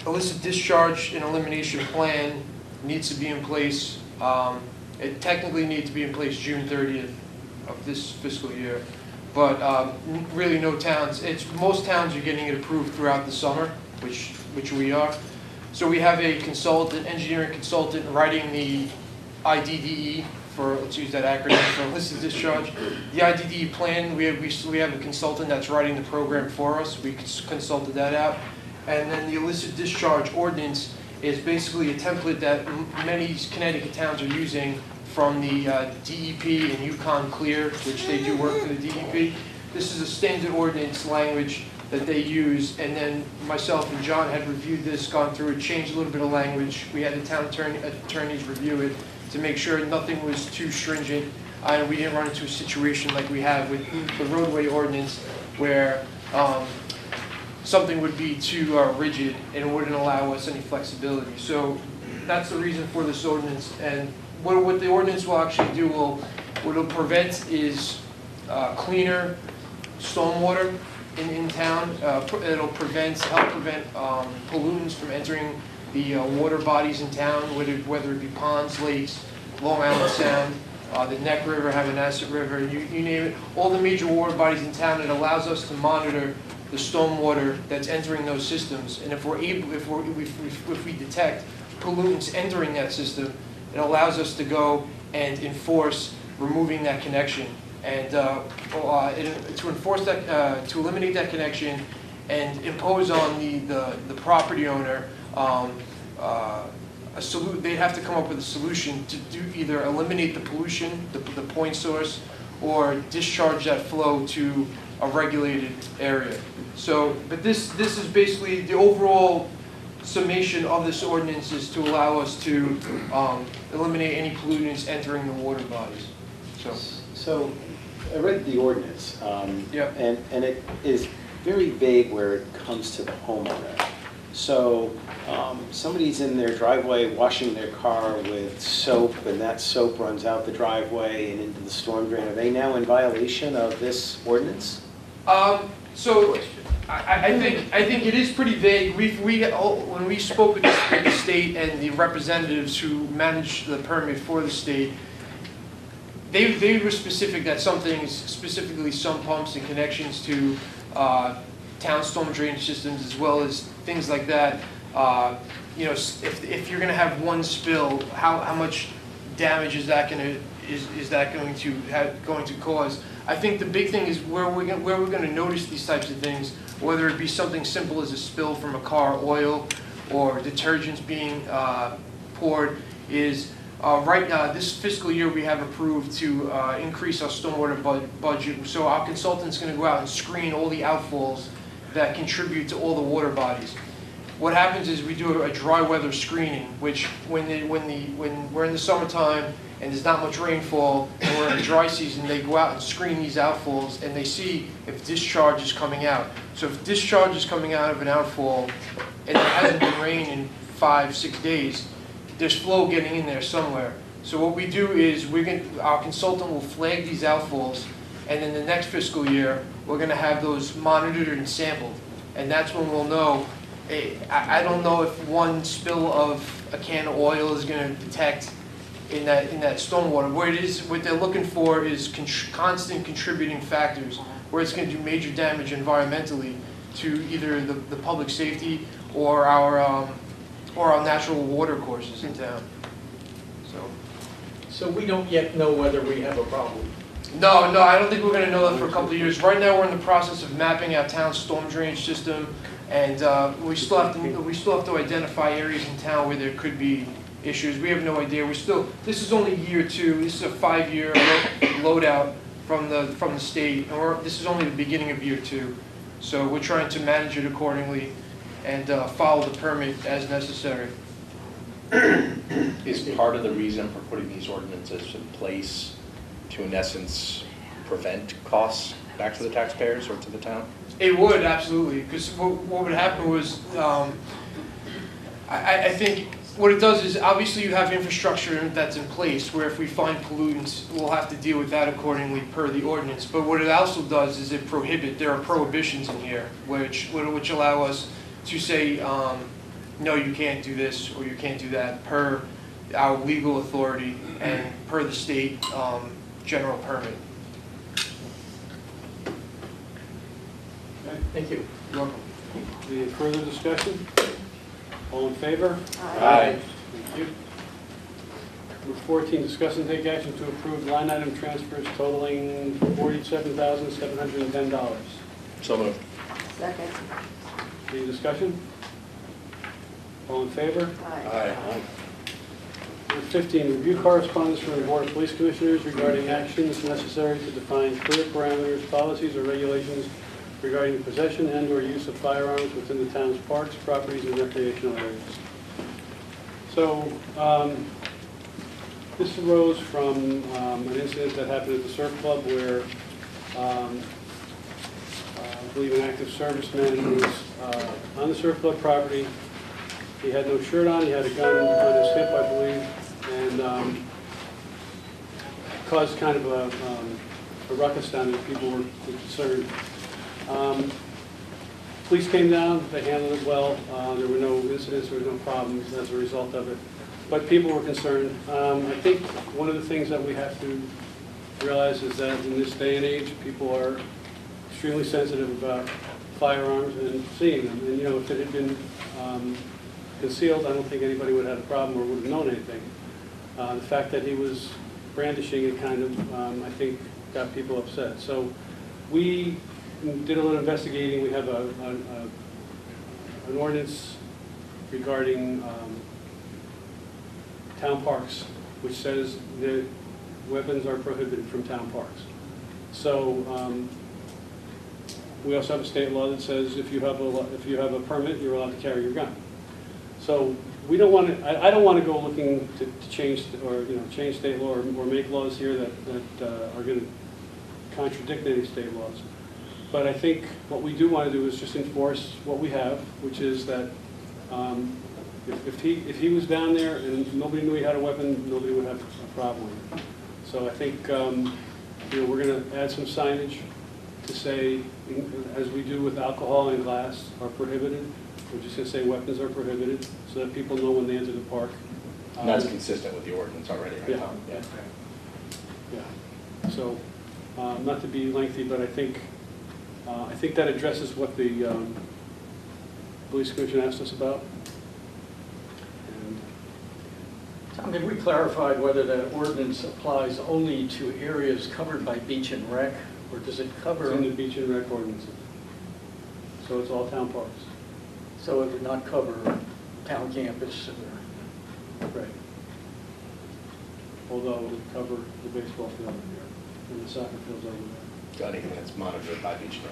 illicit discharge and elimination plan needs to be in place. It technically needs to be in place June 30th of this fiscal year. But really no towns, most towns are getting it approved throughout the summer, which we are. So we have a consultant, engineering consultant, writing the IDDE for, let's use that acronym, for illicit discharge. The IDDE plan, we have a consultant that's writing the program for us. We consulted that out. And then the illicit discharge ordinance is basically a template that many Connecticut towns are using from the DEP and Yukon Clear, which they do work for the DEP. This is a standard ordinance language that they use, and then myself and John had reviewed this, gone through it, changed a little bit of language. We had the town attorneys review it to make sure nothing was too stringent, and we didn't run into a situation like we have with the roadway ordinance where something would be too rigid and it wouldn't allow us any flexibility. So that's the reason for this ordinance. And what the ordinance will actually do, what it'll prevent is cleaner stormwater in town. It'll help prevent pollutants from entering the water bodies in town, whether it be ponds, lakes, Long Island Sound, the Neck River, Hamanesset River, you name it. All the major water bodies in town. It allows us to monitor the stormwater that's entering those systems, and if we detect pollutants entering that system, it allows us to go and enforce removing that connection, and to enforce that, to eliminate that connection, and impose on the property owner they'd have to come up with a solution to do either eliminate the pollution, the point source, or discharge that flow to a regulated area. So, but this is basically the overall summation of this ordinance is to allow us to eliminate any pollutants entering the water bodies. So I read the ordinance, yeah. and it is very vague where it comes to the homeowner. So somebody's in their driveway washing their car with soap, and that soap runs out the driveway and into the storm drain. Are they now in violation of this ordinance? So I think it is pretty vague. When we spoke with the state and the representatives who manage the permit for the state, they were specific that some things, specifically some pumps and connections to town storm drainage systems, as well as things like that. You know, if you're going to have one spill, how much damage is that going to cause? I think the big thing is where we're going to notice these types of things, whether it be something simple as a spill from a car oil or detergents being poured, is right now, this fiscal year we have approved to increase our stormwater budget. So our consultant's going to go out and screen all the outfalls that contribute to all the water bodies. What happens is we do a dry weather screening, which when we're in the summertime and there's not much rainfall and we're in the dry season, they go out and screen these outfalls and they see if discharge is coming out. So if discharge is coming out of an outfall and there hasn't been rain in 5-6 days, there's flow getting in there somewhere. So what we do is our consultant will flag these outfalls, and in the next fiscal year, we're going to have those monitored and sampled. And that's when we'll know. I don't know if one spill of a can of oil is going to detect in that stormwater. What they're looking for is constant contributing factors, where it's going to do major damage environmentally to either the public safety or our natural water courses in town. So we don't yet know whether we have a problem. No, I don't think we're going to know that for a couple of years. Right now, we're in the process of mapping our town's storm drainage system, and we still have to identify areas in town where there could be issues. We have no idea. This is only year 2. This is a 5-year loadout from the state, and this is only the beginning of year 2. So we're trying to manage it accordingly and follow the permit as necessary. Is part of the reason for putting these ordinances in place to, in essence, prevent costs back to the taxpayers or to the town? It would, absolutely, because what would happen was, I think what it does is, obviously you have infrastructure that's in place where if we find pollutants, we'll have to deal with that accordingly per the ordinance. But what it also does is there are prohibitions in here which allow us to say, no, you can't do this or you can't do that per our legal authority and per the state general permit. Okay. Thank you. You're welcome. Any further discussion? All in favor? Aye. Thank you. Number 14, discuss and take action to approve line item transfers totaling $47,710. So moved. Second. Any discussion? All in favor? Aye. Number 15, review correspondence from the Board of Police Commissioners regarding actions necessary to define clear parameters, policies, or regulations regarding possession and/or use of firearms within the town's parks, properties, and recreational areas. So, this arose from an incident that happened at the Surf Club where I believe an active serviceman was on the Surf Club property. He had no shirt on, he had a gun on his hip, I believe, and caused kind of a ruckus down there. People were concerned. Police came down, they handled it well. There were no incidents, there were no problems as a result of it. But people were concerned. I think one of the things that we have to realize is that in this day and age, people are extremely sensitive about firearms and seeing them. And, you know, if it had been concealed, I don't think anybody would have had a problem or would have known anything. The fact that he was brandishing it kind of, I think, got people upset. So we did a little investigating. We have an ordinance regarding town parks, which says that weapons are prohibited from town parks. So we also have a state law that says if you have a permit, you're allowed to carry your gun. So we don't want to. I don't want to go looking to change or change state law or make laws here that are going to contradict any state laws. But I think what we do want to do is just enforce what we have, which is that if he was down there and nobody knew he had a weapon, nobody would have a problem with it. So I think we're going to add some signage to say, as we do with alcohol and glass, are prohibited. We're just going to say weapons are prohibited, so that people know when they enter the park. And that's consistent with the ordinance already, right? Yeah. Yeah. So, not to be lengthy, but I think that addresses what the police commission asked us about. And Tom, have we clarified whether that ordinance applies only to areas covered by beach and rec, or does it cover? It's in the beach and rec ordinances. So it's all town parks. So it would not cover town campus? Right. Although it would cover the baseball field over here and the soccer fields over there. Anything that's monitored by beach and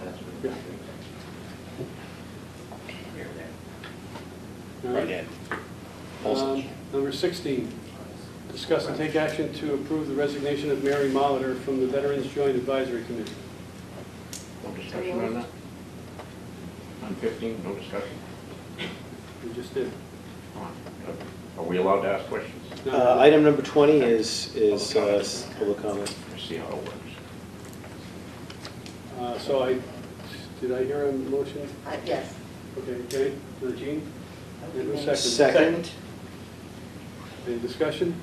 rec. Yeah. All Right right. in. Number 16, discuss and take action to approve the resignation of Mary Molitor from the Veterans Joint Advisory Committee. No discussion on that? On 15, no discussion? We just did. Are we allowed to ask questions? Item number 20 is public comment. Let's see how it works. Did I hear a motion? Yes. Okay, Jean? And who's second? Second. Any discussion?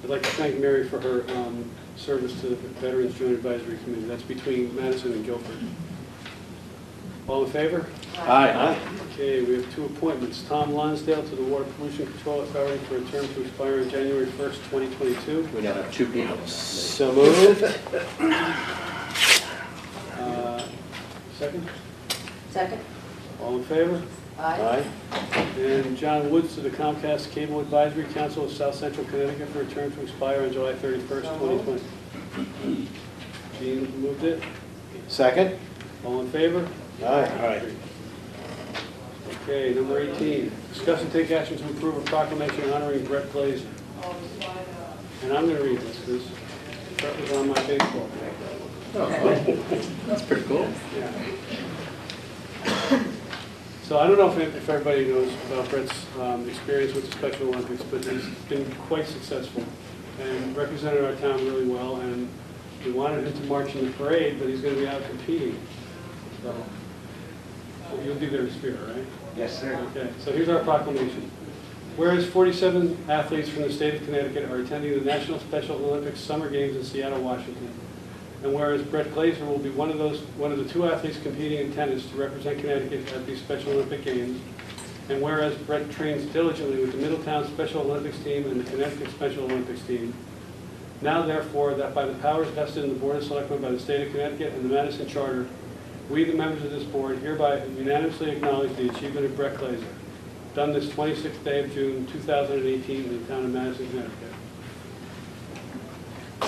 I'd like to thank Mary for her service to the Veterans Joint Advisory Committee. That's between Madison and Guilford. All in favor? Aye. Okay, we have 2 appointments. Tom Lonsdale to the Water Pollution Control Authority for a term to expire on January 1st, 2022. We now have 2 people. So moved. Second? Second? All in favor? Aye. And John Woods to the Comcast Cable Advisory Council of South Central Connecticut for a term to expire on July 31st, 2020. Jean moved it. Second. All in favor? Aye. Okay, number 18, discuss and take action to approve a proclamation honoring Brett Glazer. And I'm going to read this because Brett was on my baseball team. That's pretty cool. Yeah. So I don't know if everybody knows about Brett's experience with the Special Olympics, but he's been quite successful and represented our town really well. And we wanted him to march in the parade, but he's going to be out competing. So you'll be there to spear, right? Yes, sir. Okay, so here's our proclamation. Whereas 47 athletes from the state of Connecticut are attending the National Special Olympics Summer Games in Seattle, Washington. And whereas Brett Glazer will be one of the 2 athletes competing in tennis to represent Connecticut at these Special Olympic Games. And whereas Brett trains diligently with the Middletown Special Olympics team and the Connecticut Special Olympics team. Now therefore, that by the powers vested in the Board of Selectmen by the state of Connecticut and the Madison Charter, we, the members of this board, hereby unanimously acknowledge the achievement of Brett Glazer, done this 26th day of June, 2018 in the town of Madison, Connecticut.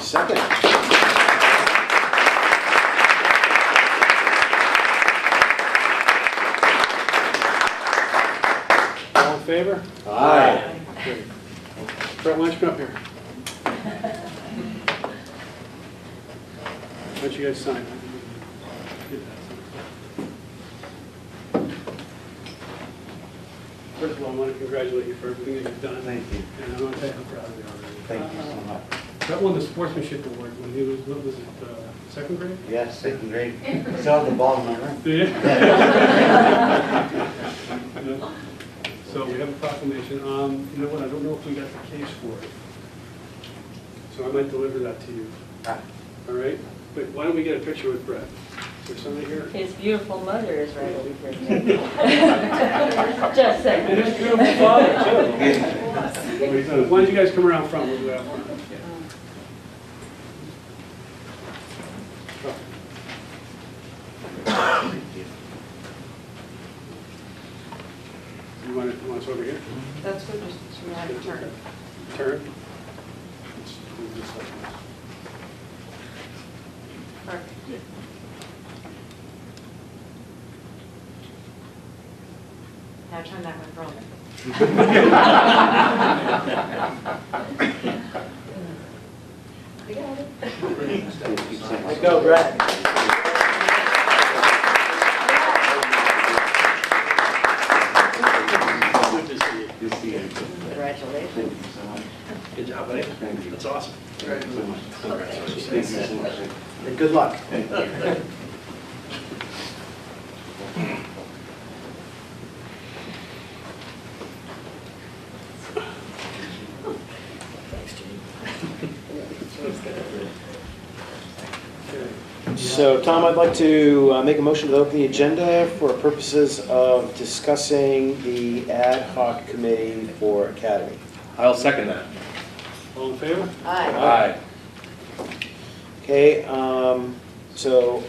Second. All in favor? Aye. Great. Brett, why don't you come up here? Why don't you guys sign? First of all, I want to congratulate you for everything that you've done. Thank you. And I want to tell you how proud we are of you. Thank you so much. Brett won the sportsmanship award when he was, what was it, 2nd grade? Yes, 2nd grade. Still have the ball in my room. Did you? So we have a proclamation. You know what, I don't know if we got the case for it. So I might deliver that to you. All right? But why don't we get a picture with Brett? Is there somebody here? His beautiful mother is right over here. Just saying. And his beautiful father, too. Why don't you guys come around front? We'll do it out front. You want us over here? That's good, just you have to turn. Turn. Let's move this like this. Perfect. Now turn that one wrong. You got it. Let's go, Brett. Good to see you. Good to see you. Congratulations. Thank you so much. Good job, buddy. Thank you. That's awesome. Thank you so much. Congratulations. Thank you so much. And good luck. Thank you. So, Tom, I'd like to make a motion to open the agenda for purposes of discussing the ad hoc committee for Academy. I'll second that. All in favor? Aye. Okay, so,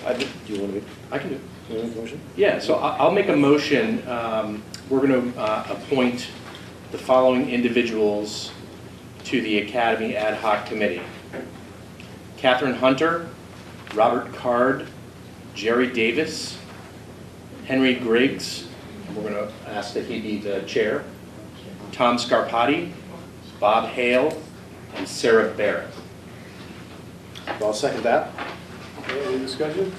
do you want to make, I can do it. you want to make a motion? Yeah, so I'll make a motion. We're going to appoint the following individuals to the Academy Ad Hoc Committee. Catherine Hunter, Robert Card, Jerry Davis, Henry Griggs, and we're going to ask that he be the chair, Tom Scarpati, Bob Hale, and Sarah Barrett. I'll second that. Okay, any discussion?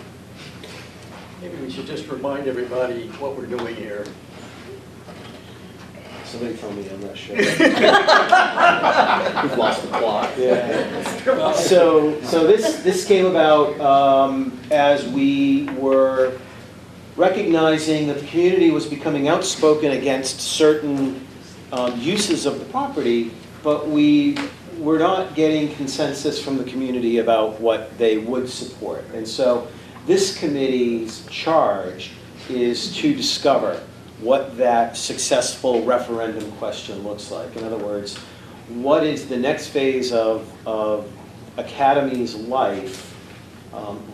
Maybe we should just remind everybody what we're doing here. Somebody tell me, I'm not sure. We've lost the plot. Yeah. So this came about as we were recognizing that the community was becoming outspoken against certain uses of the property, but we were not getting consensus from the community about what they would support. And so this committee's charge is to discover what that successful referendum question looks like. In other words, what is the next phase of Academy's life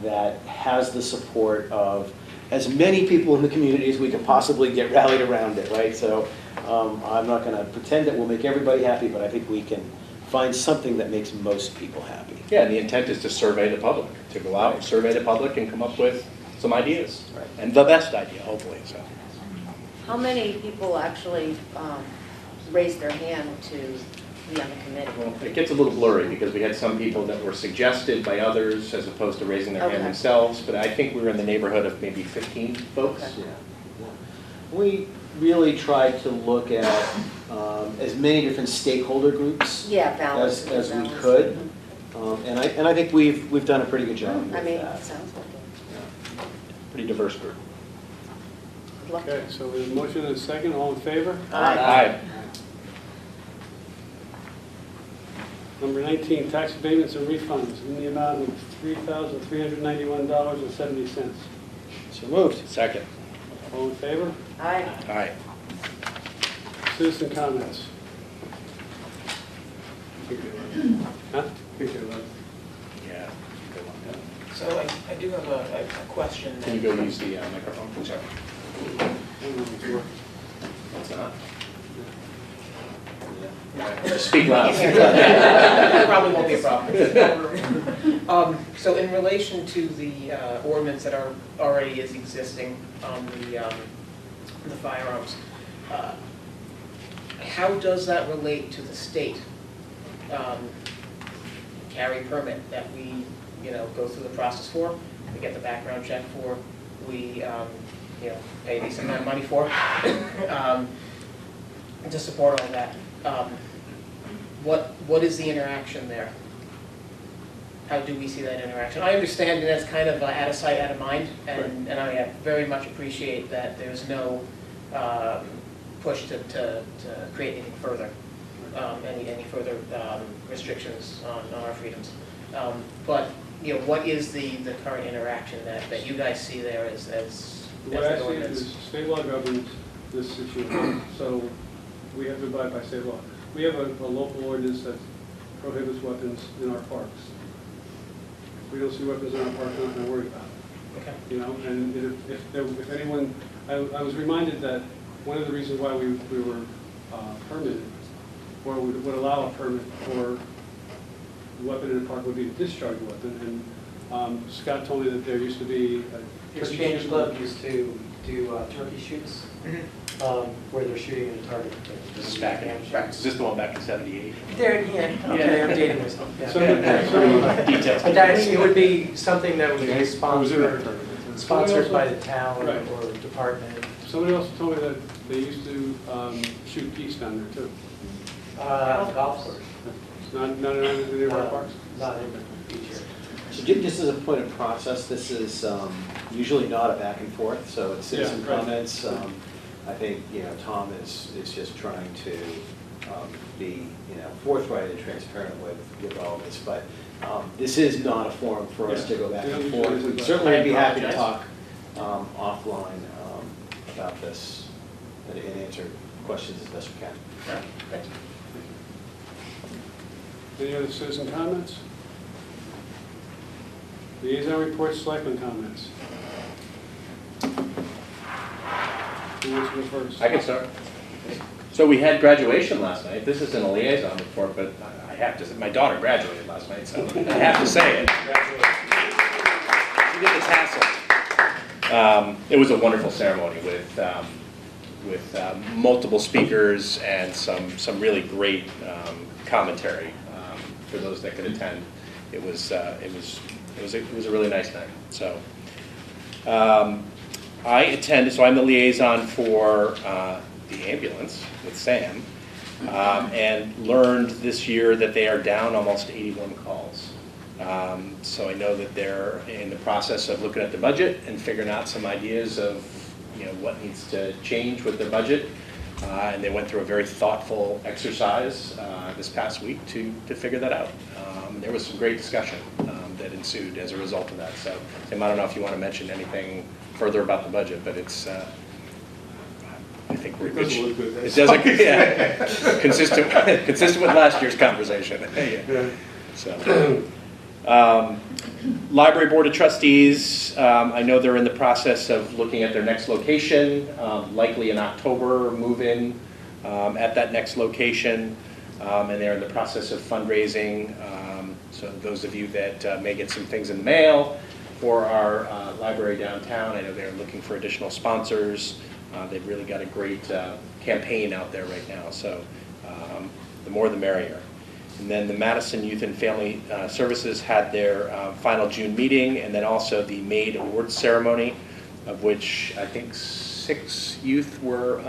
that has the support of as many people in the community as we can possibly get rallied around it, right? So I'm not going to pretend that we'll make everybody happy, but I think we can find something that makes most people happy. Yeah, and the intent is to survey the public, to go out and survey the public and come up with some ideas. Right. And the best idea, hopefully, so. How many people actually raised their hand to be on the committee? Well, it gets a little blurry because we had some people that were suggested by others as opposed to raising their hand Okay. themselves, but I think we were in the neighborhood of maybe 15 folks. Okay. Yeah. We really tried to look at as many different stakeholder groups Yeah, balance. as we could. And I think we've done a pretty good job with I mean, that. it sounds like it. Pretty diverse group. Good luck. Okay, so we have a motion and a second, all in favor? Aye. Number 19, tax abatements and refunds in the amount of $3,391.70. So moved. Second. All in favor? Aye. Aye. Citizen comments. Huh? Yeah. Good one. So I do have a question. Can you go use the microphone? Sorry. It's not. Speak loud. Probably won't be a problem. So in relation to the ordinance that already is existing on the firearms, how does that relate to the state carry permit that we, go through the process for? We get the background check for, we, pay a decent amount of money for, to support all that. What is the interaction there? How do we see that interaction? I understand it as kind of out of sight, out of mind, and I very much appreciate that there's no push to create anything further, any further restrictions on our freedoms. But what is the current interaction that you guys see there as The way I the see it ordinance? is state law governs this situation, so we have to abide by state law. We have a local ordinance that prohibits weapons in our parks. If we don't see weapons in our parks, we're not going to worry about it. Okay. And if anyone, I was reminded that one of the reasons why we were permitted, or would allow a permit for a weapon in a park would be a discharge weapon. And Scott told me that there used to be a Exchange Club used to do turkey shoots where they're shooting at a target. This is back is this the one back in '78? There, yeah, okay, I'm dating myself. Yeah. Details. But it would be something that would be sponsored by the town Right. or department. Somebody also told me that they used to shoot geese down there too. Golf course. Not in any of our parks? Not in the beach area. So just as a point of process, this is usually not a back and forth, so it's citizen Yeah, right. comments. I think, Tom is just trying to be, forthright and transparent with all this, but this is not a forum for us to go back and forth. We'd certainly be happy to talk offline about this and answer questions as best we can. Thank you. Any other citizen comments? Liaison reports, selectmen comments. Who wants to go first? I can start. So we had graduation last night. This isn't a liaison report, but I have to say, my daughter graduated last night, so I have to say it. She did the tassel. It was a wonderful ceremony with multiple speakers and some really great commentary for those that could attend. It was a really nice night. So I attended. So I'm the liaison for the ambulance with Sam, and learned this year that they are down almost 81 calls. So I know that they're in the process of looking at the budget and figuring out some ideas of what needs to change with the budget. And they went through a very thoughtful exercise this past week to figure that out. There was some great discussion that ensued as a result of that. So Tim, I don't know if you want to mention anything further about the budget, but it's I think we're good. It does look good. Yeah, consistent with last year's conversation. Yeah. So. Library Board of Trustees, I know they're in the process of looking at their next location, likely in October, move-in at that next location, and they're in the process of fundraising. So those of you that may get some things in the mail for our library downtown, I know they're looking for additional sponsors. They've really got a great campaign out there right now, so the more the merrier. And then the Madison Youth and Family Services had their final June meeting, and then also the MAID Awards ceremony, of which I think 6 youth were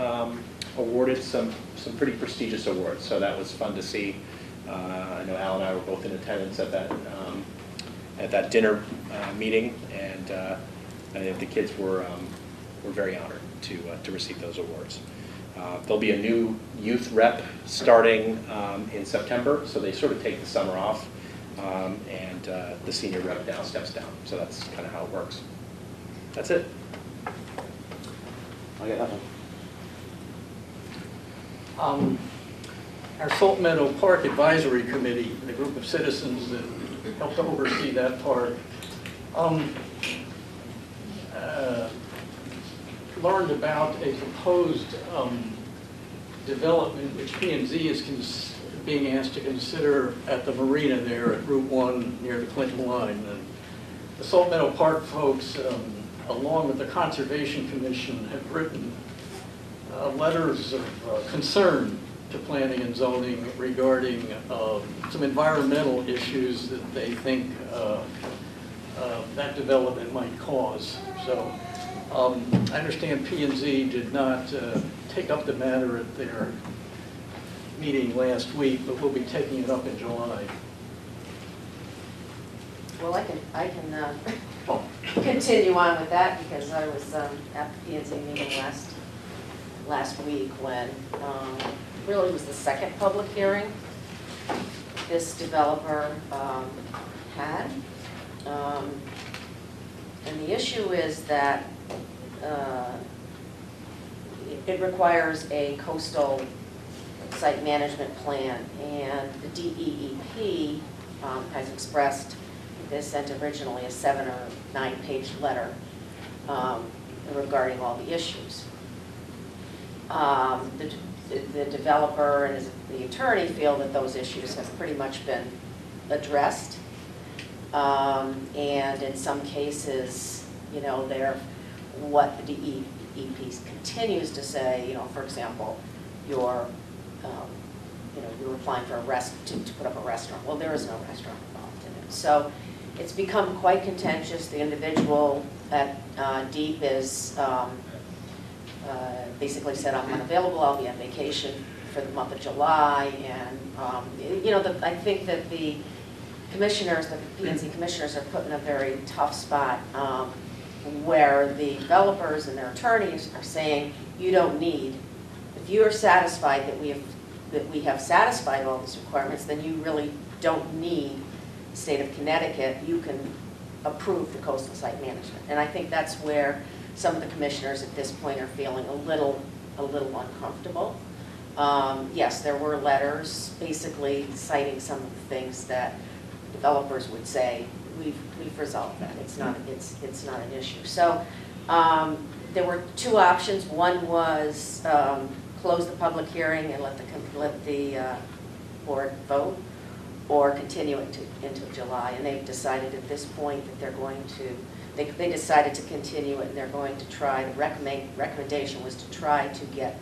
awarded some pretty prestigious awards. So that was fun to see. I know Al and I were both in attendance at that dinner meeting, and I think the kids were very honored to receive those awards. There'll be a new youth rep starting in September, so they sort of take the summer off, and the senior rep now steps down. So that's kind of how it works. That's it. I got nothing. Our Salt Meadow Park Advisory Committee, the group of citizens that helped to oversee that park, learned about a proposed development which P&Z is being asked to consider at the marina there at Route 1 near the Clinton line. And the Salt Meadow Park folks, along with the Conservation Commission, have written letters of concern to planning and zoning regarding some environmental issues that they think that development might cause. So I understand P&Z did not take up the matter at their meeting last week, but we'll be taking it up in July. Well, I can continue on with that because I was at the P&Z meeting last week when really was the second public hearing this developer had. And the issue is that it requires a coastal site management plan, and the DEEP has expressed, they sent originally a 7 or 9 page letter regarding all the issues. The developer and the attorney feel that those issues have pretty much been addressed, and in some cases, they're what the DEEP continues to say. For example, you're applying for to put up a restaurant. Well, there is no restaurant involved in it, so it's become quite contentious. The individual at DEEP is basically said, I'm unavailable, I'll be on vacation for the month of July, and I think that the commissioners, the P&Z commissioners, are put in a very tough spot where the developers and their attorneys are saying, you don't need, if you are satisfied that we have satisfied all these requirements, then you really don't need the state of Connecticut. You can approve the coastal site management. And I think that's where some of the commissioners at this point are feeling a little uncomfortable. Yes, there were letters basically citing some of the things that developers would say, we've resolved that. It's not an issue. So there were 2 options. One was close the public hearing and let the board vote, or continue it into July. And they've decided at this point that they're going to they decided to continue it, and they're going to try, the recommendation was to try to get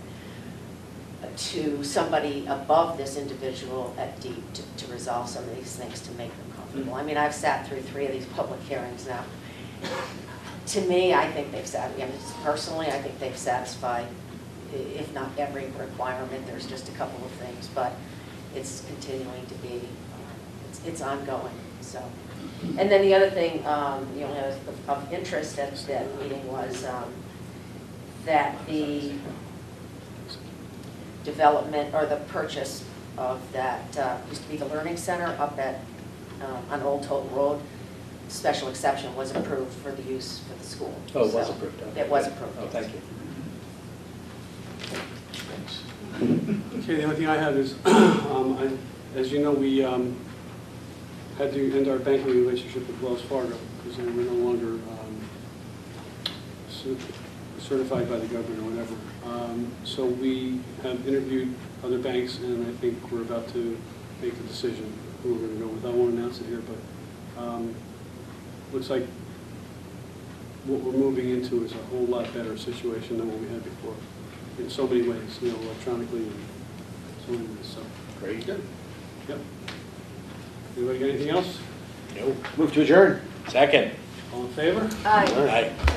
to somebody above this individual at DEEP to resolve some of these things to make them comfortable. I mean, I've sat through 3 of these public hearings now. To me, I think personally, I think they've satisfied, if not every requirement. There's just a couple of things, but it's continuing to be, it's ongoing, so. And then the other thing, of interest at that meeting was that the development or the purchase of that, used to be the Learning Center up at, on Old Tote Road, special exception was approved for the use for the school. Oh, it was So, approved. Okay. It was approved. Oh, yes. thank you. Okay, the only thing I have is, as you know, we had to end our banking relationship with Wells Fargo because they were no longer certified by the government or whatever. So we have interviewed other banks, and I think we're about to make the decision who we're going to go with. I won't announce it here, but looks like what we're moving into is a whole lot better situation than what we had before in so many ways, electronically and so many ways. So Great. good. Yep. Anybody got anything else? No. Move to adjourn. Second. All in favor? Aye. Aye.